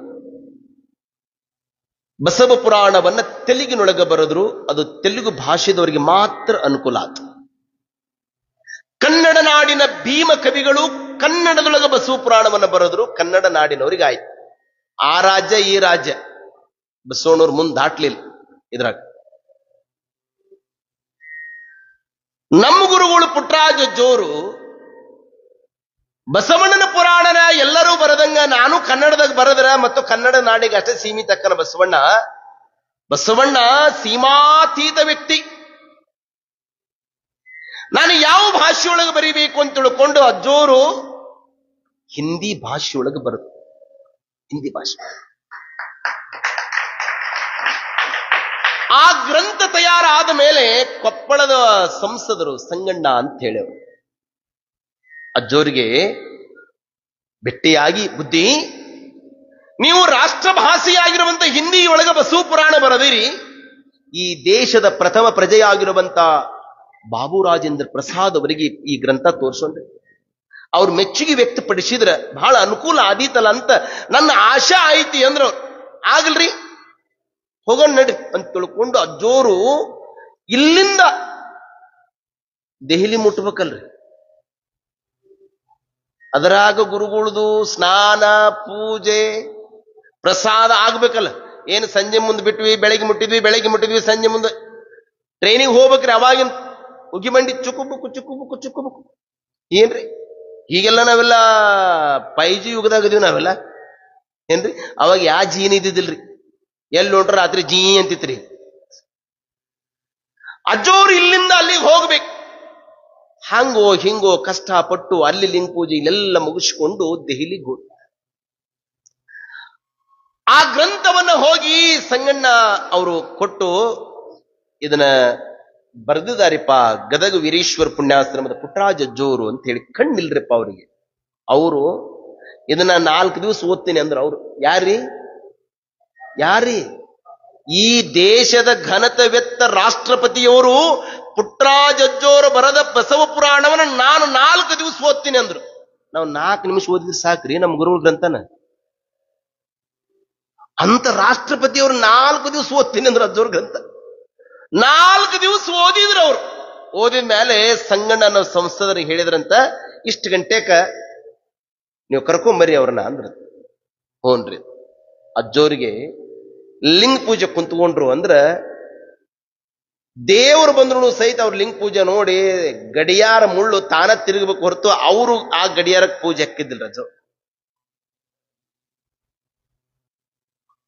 ಬಸವ ಪುರಾಣವನ್ನ ತೆಲುಗಿನೊಳಗ ಬರೆದ್ರು. ಅದು ತೆಲುಗು ಭಾಷೆದವರಿಗೆ ಮಾತ್ರ ಅನುಕೂಲ ಆಯ್ತು. ಕನ್ನಡ ನಾಡಿನ ಭೀಮ ಕವಿಗಳು ಕನ್ನಡದೊಳಗ ಬಸವ ಪುರಾಣವನ್ನ ಬರೆದ್ರು. ಕನ್ನಡ ನಾಡಿನವರಿಗೆ ಆಯ್ತು. ಆ ರಾಜ್ಯ ಈ ರಾಜ್ಯ ಬಸವಣ್ಣವ್ರು ಮುಂದೆ ದಾಟ್ಲಿಲ್ಲ ಇದ್ರಾಗ. ನಮ್ಮ ಗುರುಗಳು ಪುಟ್ಟರಾಜ ಅಜ್ಜೋರು ಬಸವಣ್ಣನ ಪುರಾಣನ ಎಲ್ಲರೂ ಬರದಂಗ ನಾನು ಕನ್ನಡದಾಗ ಬರದ್ರ ಮತ್ತು ಕನ್ನಡ ನಾಡಿಗೆ ಅಷ್ಟೇ ಸೀಮಿತಕ್ಕನ ಬಸವಣ್ಣ ಸೀಮಾತೀತ ವ್ಯಕ್ತಿ. ನಾನು ಯಾವ ಭಾಷೆಯೊಳಗೆ ಬರೀಬೇಕು ಅಂತ ತಿಳ್ಕೊಂಡು ಅಜ್ಜೋರು ಹಿಂದಿ ಭಾಷೆಯೊಳಗೆ ಬರುತ್ತೆ. ಹಿಂದಿ ಭಾಷೆ. ಆ ಗ್ರಂಥ ತಯಾರಾದ ಮೇಲೆ ಕೊಪ್ಪಳದ ಸಂಸದರು ಸಂಗಣ್ಣ ಅಂತ ಹೇಳರು ಅಜ್ಜೋರಿಗೆ ಭೇಟಿಯಾಗಿ, ಬುದ್ಧಿ, ನೀವು ರಾಷ್ಟ್ರ ಭಾಷೆಯಾಗಿರುವಂತ ಹಿಂದಿಯೊಳಗೆ ಬಸವ ಪುರಾಣ ಬರದಿರಿ, ಈ ದೇಶದ ಪ್ರಥಮ ಪ್ರಜೆಯಾಗಿರುವಂತ ಬಾಬು ರಾಜೇಂದ್ರ ಪ್ರಸಾದ್ ಅವರಿಗೆ ಈ ಗ್ರಂಥ ತೋರಿಸೋಣ್ರಿ. ಅವ್ರು ಮೆಚ್ಚುಗೆ ವ್ಯಕ್ತಪಡಿಸಿದ್ರ ಬಹಳ ಅನುಕೂಲ ಆದೀತಲ್ಲ ಅಂತ ನನ್ನ ಆಶಾ ಐತಿ ಅಂದ್ರ, ಆಗಲ್ರಿ ಹೋಗೋಣ ನಡ್ರಿ ಅಂತ ತಿಳ್ಕೊಂಡು ಅಜ್ಜೋರು ಇಲ್ಲಿಂದ ದೆಹಲಿ ಮುಟ್ಬೇಕಲ್ರಿ. ಅದರಾಗ ಗುರುಗಳದು ಸ್ನಾನ ಪೂಜೆ ಪ್ರಸಾದ ಆಗ್ಬೇಕಲ್ಲ. ಏನು ಸಂಜೆ ಮುಂದೆ ಬಿಟ್ವಿ, ಬೆಳಗ್ಗೆ ಮುಟ್ಟಿದ್ವಿ, ಸಂಜೆ ಮುಂದೆ ಟ್ರೈನಿಗೆ ಹೋಗ್ಬೇಕ್ರಿ. ಅವಾಗಿನ ಉಗಿಮಂಡಿ ಚುಕ್ಕುಬುಕ್ಕು ಏನ್ರಿ ಈಗೆಲ್ಲ ನಾವೆಲ್ಲ 5G ಯುಗದಾಗದೀವಿ ನಾವೆಲ್ಲ ಏನ್ರಿ. ಅವಾಗ ಯಾ ಜೀನ್ ಇದ್ದಿದ್ದಿಲ್ರಿ, ಎಲ್ಲಿ ನೋಡ್ರ ರಾತ್ರಿ ಜೀ ಅಂತಿತ್ರಿ. ಅಜ್ಜೋರು ಇಲ್ಲಿಂದ ಅಲ್ಲಿಗೆ ಹೋಗ್ಬೇಕು. ಹಂಗೋ ಹಿಂಗೋ ಕಷ್ಟಪಟ್ಟು ಅಲ್ಲಿ ಲಿಂಗ ಪೂಜೆ ಇಲ್ಲೆಲ್ಲ ಮುಗಿಸ್ಕೊಂಡು ದೆಹಲಿಗೆ ಹೋಗಿ ಆ ಗ್ರಂಥವನ್ನ ಹೋಗಿ ಸಂಗಣ್ಣ ಅವರು ಕೊಟ್ಟು ಇದನ್ನ ಬರೆದಿದ್ದಾರಿಪ್ಪ ಗದಗ ವೀರೇಶ್ವರ ಪುಣ್ಯಾಶ್ರಮದ ಪುಟ್ಟರಾಜ ಅಜ್ಜೋರು ಅಂತ ಹೇಳಿ. ಕಣ್ಣಿಲ್ರಿಪ್ಪ ಅವರಿಗೆ. ಅವರು ಇದನ್ನ 4 ದಿವಸ ಓದ್ತೀನಿ ಅಂದ್ರೆ ಅವ್ರು ಯಾರ್ರೀ ಈ ದೇಶದ ಘನತವೆತ್ತ ರಾಷ್ಟ್ರಪತಿಯವರು ಪುಟ್ಟರಾಜ ಅಜ್ಜೋರು ಬರದ ಬಸವ ಪುರಾಣವನ್ನ ನಾನು 4 ದಿವಸ ಓದ್ತೀನಿ ಅಂದ್ರು. ನಾವು 4 ನಿಮಿಷ ಓದಿದ್ರೆ ಸಾಕ್ರಿ ನಮ್ಮ ಗುರುಗಳ ಗ್ರಂಥನ. ಅಂತ ರಾಷ್ಟ್ರಪತಿಯವರು 4 ದಿವಸ ಓದ್ತೀನಿ ಅಂದ್ರು ಅಜ್ಜೋರ್ ಗ್ರಂಥ. 4 ದಿವಸ ಓದಿದ್ರು ಅವ್ರು. ಓದಿದ ಮೇಲೆ ಸಂಗಣ್ಣ ಸಂಸದರಿಗೆ ಹೇಳಿದ್ರಂತ, ಇಷ್ಟು ಗಂಟೆಕ ನೀವು ಕರ್ಕೊಂಬರ್ರಿ ಅವ್ರನ್ನ ಅಂದ್ರ. ಹೋನ್ರಿ. ಅಜ್ಜೋರಿಗೆ ಲಿಂಗ ಪೂಜೆ ಕುಂತ್ಕೊಂಡ್ರು ಅಂದ್ರ ದೇವರು ಬಂದ್ರು ಸಹಿತ ಅವ್ರ ಲಿಂಗ ಪೂಜೆ ನೋಡಿ ಗಡಿಯಾರ ಮುಳ್ಳು ತಾನ ತಿರುಗಬೇಕು ಹೊರತು ಅವರು ಆ ಗಡಿಯಾರಕ್ಕೆ ಪೂಜೆ ಹಾಕಿದ್ದಿಲ್ಲ. ರಜೋ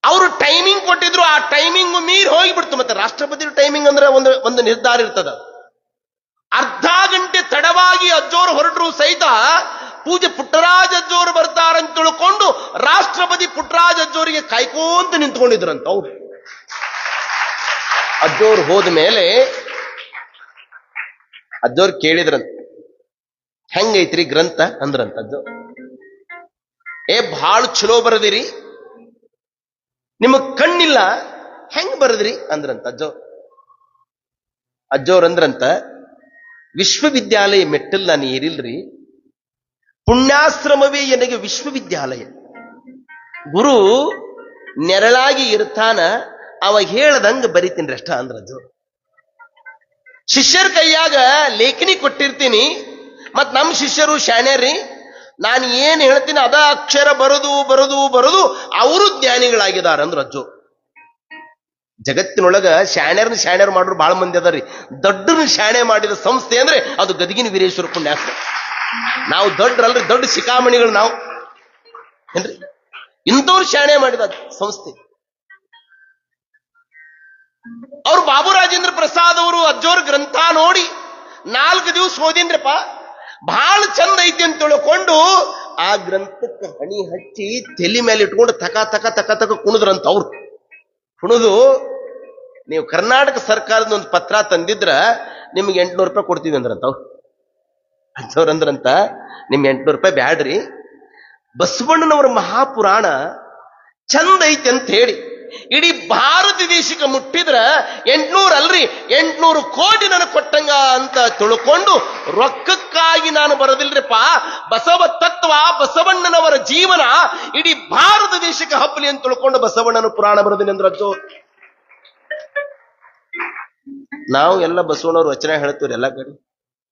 ಅವರು ಟೈಮಿಂಗ್ ಕೊಟ್ಟಿದ್ರು, ಆ ಟೈಮಿಂಗ್ ಮೀರಿ ಹೋಗಿಬಿಡ್ತು. ಮತ್ತೆ ರಾಷ್ಟ್ರಪತಿ ಟೈಮಿಂಗ್ ಅಂದ್ರೆ ಒಂದು ನಿರ್ಧಾರ ಇರ್ತದ. ಅರ್ಧ ಗಂಟೆ ತಡವಾಗಿ ಅಜ್ಜೋರು ಹೊರಟರು ಸಹಿತ ಪೂಜೆ ಪುಟ್ಟರಾಜ ಅಜ್ಜೋರು ಬರ್ತಾರಂತ ತಿಳ್ಕೊಂಡು ರಾಷ್ಟ್ರಪತಿ ಪುಟ್ಟರಾಜ ಅಜ್ಜೋರಿಗೆ ಕಾಯ್ಕೊಂತ ನಿಂತ್ಕೊಂಡಿದ್ರಂತ. ಅವ್ರು ಅಜ್ಜೋರು ಹೋದ ಮೇಲೆ ಅಜ್ಜೋರು ಕೇಳಿದ್ರಂತ, ಹೆಂಗೈತ್ರಿ ಗ್ರಂಥ ಅಂದ್ರಂತ. ಅಜ್ಜೋ ಭಾಳ ಚಲೋ ಬರದಿರಿ, ನಿಮಗ್ ಕಣ್ಣಿಲ್ಲ ಹೆಂಗ್ ಬರದ್ರಿ ಅಂದ್ರಂತ. ಅಜ್ಜೋರಂದ್ರಂತ, ವಿಶ್ವವಿದ್ಯಾಲಯ ಮೆಟ್ಟಲ್ ನಾನು ಏರಿಲ್ರಿ, ಪುಣ್ಯಾಶ್ರಮವೇ ನನಗೆ ವಿಶ್ವವಿದ್ಯಾಲಯ. ಗುರು ನೆರಳಾಗಿ ಇರ್ತಾನ, ಅವ ಹೇಳ್ದಂಗ ಬರಿತೀನಿ ಅಷ್ಟ ಅಂದ್ರಜ್ಜೋ. ಶಿಷ್ಯರ ಕೈಯಾಗ ಲೇಖನಿ ಕೊಟ್ಟಿರ್ತೀನಿ, ಮತ್ ನಮ್ಮ ಶಿಷ್ಯರು ಶಾಣ್ಯರಿ, ನಾನು ಏನ್ ಹೇಳ್ತೀನಿ ಅದ ಅಕ್ಷರ ಬರೋದು ಅವರು ಜ್ಞಾನಿಗಳಾಗಿದ್ದಾರೆ ಅಂದ್ರು ಅಜ್ಜೋ. ಜಗತ್ತಿನೊಳಗ ಶಾಣ್ಯರು ಮಾಡೋರು ಬಹಳ ಮಂದಿ ಅದಾರಿ. ದೊಡ್ಡನ ಶಾಣೆ ಮಾಡಿದ ಸಂಸ್ಥೆ ಅಂದ್ರೆ ಅದು ಗದಗಿನ ವೀರೇಶ್ವರ ಪುಣ್ಯಾಶ್ರಮ. ನಾವು ದೊಡ್ಡರಲ್ರಿ, ದೊಡ್ಡ ಶಿಖಾಮಣಿಗಳು ನಾವು ಏನ್ರಿ. ಇಂಥವ್ರು ಶಾಣೆ ಮಾಡಿದ ಸಂಸ್ಥೆ. ಅವ್ರು ಬಾಬು ರಾಜೇಂದ್ರ ಪ್ರಸಾದ್ ಅವರು ಅಜ್ಜೋರ್ ಗ್ರಂಥ ನೋಡಿ 4 ದಿವಸ ಓದಿನ್ರಪ್ಪ, ಬಹಳ ಚಂದ ಐತಿ ಅಂತ ತಿಳ್ಕೊಂಡು ಆ ಗ್ರಂಥಕ್ಕೆ ಹಣಿ ಹಚ್ಚಿ ತಲೆ ಮೇಲೆ ಇಟ್ಕೊಂಡು ತಕ ಕುಣಿದ್ರಂತ. ಅವ್ರು ಕುಣಿದು, ನೀವು ಕರ್ನಾಟಕ ಸರ್ಕಾರದ ಒಂದು ಪತ್ರ ತಂದಿದ್ರ ನಿಮ್ಗೆ 800 ರೂಪಾಯಿ ಕೊಡ್ತೀವಿ ಅಂದ್ರಂತ. ಅವ್ರು ಅಂದ್ರಂತ, ನಿಮ್ 800 ರೂಪಾಯಿ ಬ್ಯಾಡ್ರಿ, ಬಸವಣ್ಣನವರ ಮಹಾಪುರಾಣ ಚಂದ ಐತಿ ಅಂತ ಹೇಳಿ ಇಡೀ ಭಾರತ ದೇಶಕ್ಕೆ ಮುಟ್ಟಿದ್ರ 800 ಅಲ್ರಿ 800 ಕೋಟಿ ನನಗೆ ಕೊಟ್ಟಂಗ ಅಂತ ತಿಳ್ಕೊಂಡು ರೊಕ್ಕಕ್ಕಾಗಿ ನಾನು ಬರೋದಿಲ್ರಿಪ್ಪ, ಬಸವ ತತ್ವ ಬಸವಣ್ಣನವರ ಜೀವನ ಇಡೀ ಭಾರತ ದೇಶಕ್ಕೆ ಹಬ್ಬಲಿ ಅಂತ ತಿಳ್ಕೊಂಡು ಬಸವಣ್ಣನ ಪುರಾಣ ಬರೋದಿಲ್ಲ ಅಂದ್ರೆ ಅಜ್ಜೋ. ನಾವು ಎಲ್ಲ ಬಸವಣ್ಣವ್ರ ವಚನ ಹೇಳ್ತೀವ್ರಿ ಎಲ್ಲ ಕಡೆ.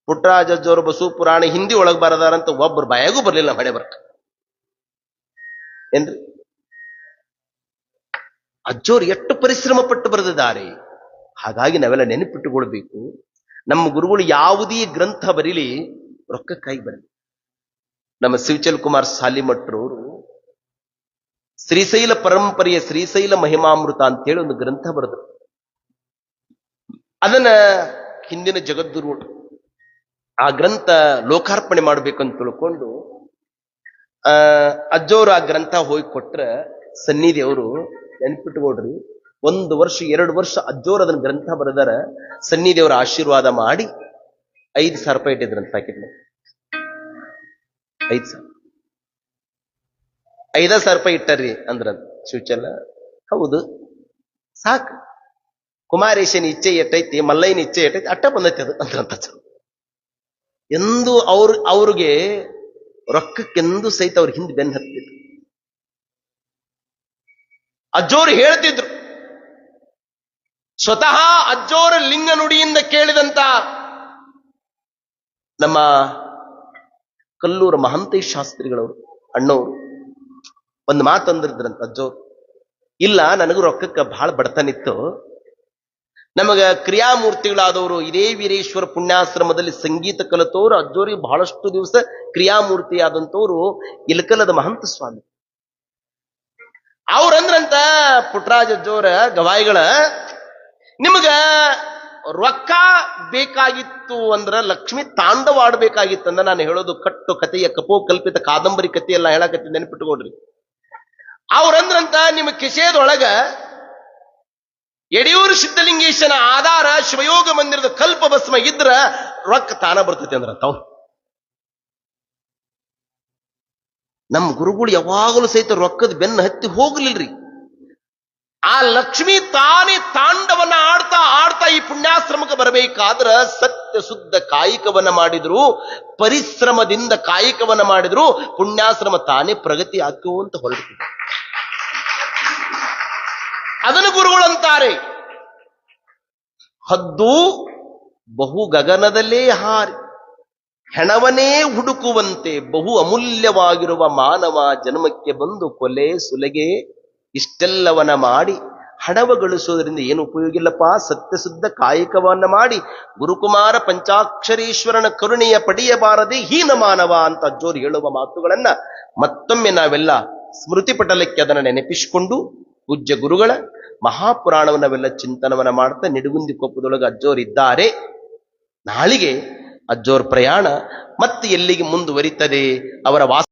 ಪುಟ್ಟರಾಜ ಅಜ್ಜೋರು ಬಸವ ಪುರಾಣ ಹಿಂದಿ ಒಳಗೆ ಬರದಾರಂತ ಒಬ್ಬರು ಬಾಯಾಗೂ ಬರ್ಲಿಲ್ಲ ಹಣೆ ಬರ್ಕ ಏನ್ರಿ. ಅಜ್ಜೋರು ಎಷ್ಟು ಪರಿಶ್ರಮ ಪಟ್ಟು ಬರೆದಿದ್ದಾರೆ. ಹಾಗಾಗಿ ನಾವೆಲ್ಲ ನೆನಪಿಟ್ಟುಕೊಳ್ಬೇಕು, ನಮ್ಮ ಗುರುಗಳು ಯಾವುದೇ ಗ್ರಂಥ ಬರೀಲಿ ರೊಕ್ಕಕ್ಕಾಗಿ ಬರಲಿ. ನಮ್ಮ ಶಿವಚಲ್ ಕುಮಾರ್ ಸಾಲಿಮಠ್ರವರು ಶ್ರೀಶೈಲ ಪರಂಪರೆಯ ಶ್ರೀಶೈಲ ಮಹಿಮಾಮೃತ ಅಂತೇಳಿ ಒಂದು ಗ್ರಂಥ ಬರೆದರು. ಅದನ್ನ ಹಿಂದಿನ ಜಗದ್ಗುರು ಆ ಗ್ರಂಥ ಲೋಕಾರ್ಪಣೆ ಮಾಡಬೇಕಂತ ತಿಳ್ಕೊಂಡು ಅಜ್ಜೋರು ಆ ಗ್ರಂಥ ಹೋಗಿ ಕೊಟ್ರ ಸನ್ನಿಧಿಯವರು ನೆನ್ಪಿಟ್ಕೊಡ್ರಿ, 1 ವರ್ಷ 2 ವರ್ಷ ಅಜ್ಜೋರು ಅದನ್ನ ಗ್ರಂಥ ಬರೆದಾರ. ಸನ್ನಿಧಿಯವರ ಆಶೀರ್ವಾದ ಮಾಡಿ 5,000 ರೂಪಾಯಿ ಇಟ್ಟಿದ್ರಂತ ಪ್ಯಾಕೆಟ್. 5,000 ರೂಪಾಯಿ ಇಟ್ಟರ್ರಿ ಅಂದ್ರ ಶಿವಚಲ. ಹೌದು, ಸಾಕು. ಕುಮಾರೇಶನ ಇಚ್ಛೆ ಎಟ್ಟೈತಿ, ಮಲ್ಲಯ್ಯನ ಇಚ್ಛೆ ಎಟ್ಟೈತಿ, ಅಟ್ಟ ಬಂದೈತಿ ಅದು ಅಂದ್ರಂತ. ಎಂದು ಅವ್ರಿಗೆ ರೊಕ್ಕಕ್ಕೆಂದು ಸಹಿತ ಅವ್ರ ಹಿಂದೆ ಬೆನ್ನು ಹತ್ತಿದ್ರು. ಅಜ್ಜೋರು ಹೇಳ್ತಿದ್ರು, ಸ್ವತಃ ಅಜ್ಜೋರ ಲಿಂಗ ನುಡಿಯಿಂದ ಕೇಳಿದಂತ ನಮ್ಮ ಕಲ್ಲೂರ ಮಹಂತೇಶ್ ಶಾಸ್ತ್ರಿಗಳವರು ಅಣ್ಣವರು ಒಂದು ಮಾತಂದ್ರಿದ್ರಂತ ಅಜ್ಜೋರು. ಇಲ್ಲ, ನನಗೂ ರೊಕ್ಕಕ್ಕೆ ಬಹಳ ಬಡತನಿತ್ತು. ನಮಗ ಕ್ರಿಯಾಮೂರ್ತಿಗಳಾದವರು ಇದೇ ವೀರೇಶ್ವರ ಪುಣ್ಯಾಶ್ರಮದಲ್ಲಿ ಸಂಗೀತ ಕಲಿತವರು ಅಜ್ಜೋರಿಗೆ ಬಹಳಷ್ಟು ದಿವಸ ಕ್ರಿಯಾಮೂರ್ತಿ ಆದಂತವ್ರು ಇಲಕಲದ ಮಹಂತ ಸ್ವಾಮಿ. ಅವ್ರಂದ್ರಂತ ಪುಟ್ಟರಾಜ ಅಜ್ಜೋರ ಗವಾಯಿಗಳ, ನಿಮಗ ರೊಕ್ಕ ಬೇಕಾಗಿತ್ತು ಅಂದ್ರ ಲಕ್ಷ್ಮಿ ತಾಂಡವಾಡ್ಬೇಕಾಗಿತ್ತಂದ ನಾನು ಹೇಳೋದು ಕಟ್ಟು ಕಥೆಯ ಕಪೋಕಲ್ಪಿತ ಕಾದಂಬರಿ ಕಥೆ ಎಲ್ಲ ಹೇಳಕತ್ತಿ ನೆನಪಿಟ್ಟುಕೊಡ್ರಿ. ಅವ್ರಂದ್ರಂತ ನಿಮ್ಮ ಕಿಸೆದೊಳಗ ಯಡಿಯೂರು ಸಿದ್ಧಲಿಂಗೇಶನ ಆಧಾರ ಶಿವಯೋಗ ಮಂದಿರದ ಕಲ್ಪ ಭಸ್ಮ ಇದ್ರ ರೊಕ್ಕ ತಾನ ಬರ್ತೈತಿ ಅಂದ್ರ ತಾವು. ನಮ್ಮ ಗುರುಗಳು ಯಾವಾಗಲೂ ಸಹಿತ ರೊಕ್ಕದ ಬೆನ್ನ ಹತ್ತಿ ಹೋಗ್ಲಿಲ್ರಿ. ಆ ಲಕ್ಷ್ಮಿ ತಾನೇ ತಾಂಡವನ್ನ ಆಡ್ತಾ ಆಡ್ತಾ ಈ ಪುಣ್ಯಾಶ್ರಮಕ್ಕೆ ಬರಬೇಕಾದ್ರ ಸತ್ಯ ಶುದ್ಧ ಕಾಯಿಕವನ್ನ ಮಾಡಿದ್ರು, ಪರಿಶ್ರಮದಿಂದ ಕಾಯಿಕವನ್ನ ಮಾಡಿದ್ರು, ಪುಣ್ಯಾಶ್ರಮ ತಾನೇ ಪ್ರಗತಿ ಆಗ್ತು ಅಂತ ಹೊರಡ್ತಿದ್ರು. ಅದನ್ನು ಗುರುಗಳಂತಾರೆ, ಹದ್ದು ಬಹು ಗಗನದಲ್ಲೇ ಹಾರಿ ಹೆಣವನೇ ಹುಡುಕುವಂತೆ ಬಹು ಅಮೂಲ್ಯವಾಗಿರುವ ಮಾನವ ಜನ್ಮಕ್ಕೆ ಬಂದು ಕೊಲೆ ಸುಲಗೆ ಇಷ್ಟೆಲ್ಲವನ್ನ ಮಾಡಿ ಹಣವ ಗಳಿಸೋದ್ರಿಂದ ಏನು ಉಪಯೋಗ ಇಲ್ಲಪ್ಪ. ಸತ್ಯಶುದ್ಧ ಕಾಯಿಕವನ್ನ ಮಾಡಿ ಗುರುಕುಮಾರ ಪಂಚಾಕ್ಷರೀಶ್ವರನ ಕರುಣೆಯ ಪಡೆಯಬಾರದೆ ಹೀನ ಮಾನವ ಅಂತ ಅಜ್ಜೋರು ಹೇಳುವ ಮಾತುಗಳನ್ನ ಮತ್ತೊಮ್ಮೆ ನಾವೆಲ್ಲ ಸ್ಮೃತಿ ಪಟಲಕ್ಕೆ ಅದನ್ನು ನೆನಪಿಸಿಕೊಂಡು ಪೂಜ್ಯ ಗುರುಗಳ ಮಹಾಪುರಾಣವನ್ನೆಲ್ಲ ಚಿಂತನವನ್ನ ಮಾಡ್ತಾ ನಿಡುಗುಂದಿ ಕೊಪ್ಪದೊಳಗೆ ಅಜ್ಜೋರಿದ್ದಾರೆ. ನಾಳಿಗೆ ಅಜ್ಜೋರ್ ಪ್ರಯಾಣ ಮತ್ತೆ ಎಲ್ಲಿಗೆ ಮುಂದುವರಿತದೆ, ಅವರ ವಾಸ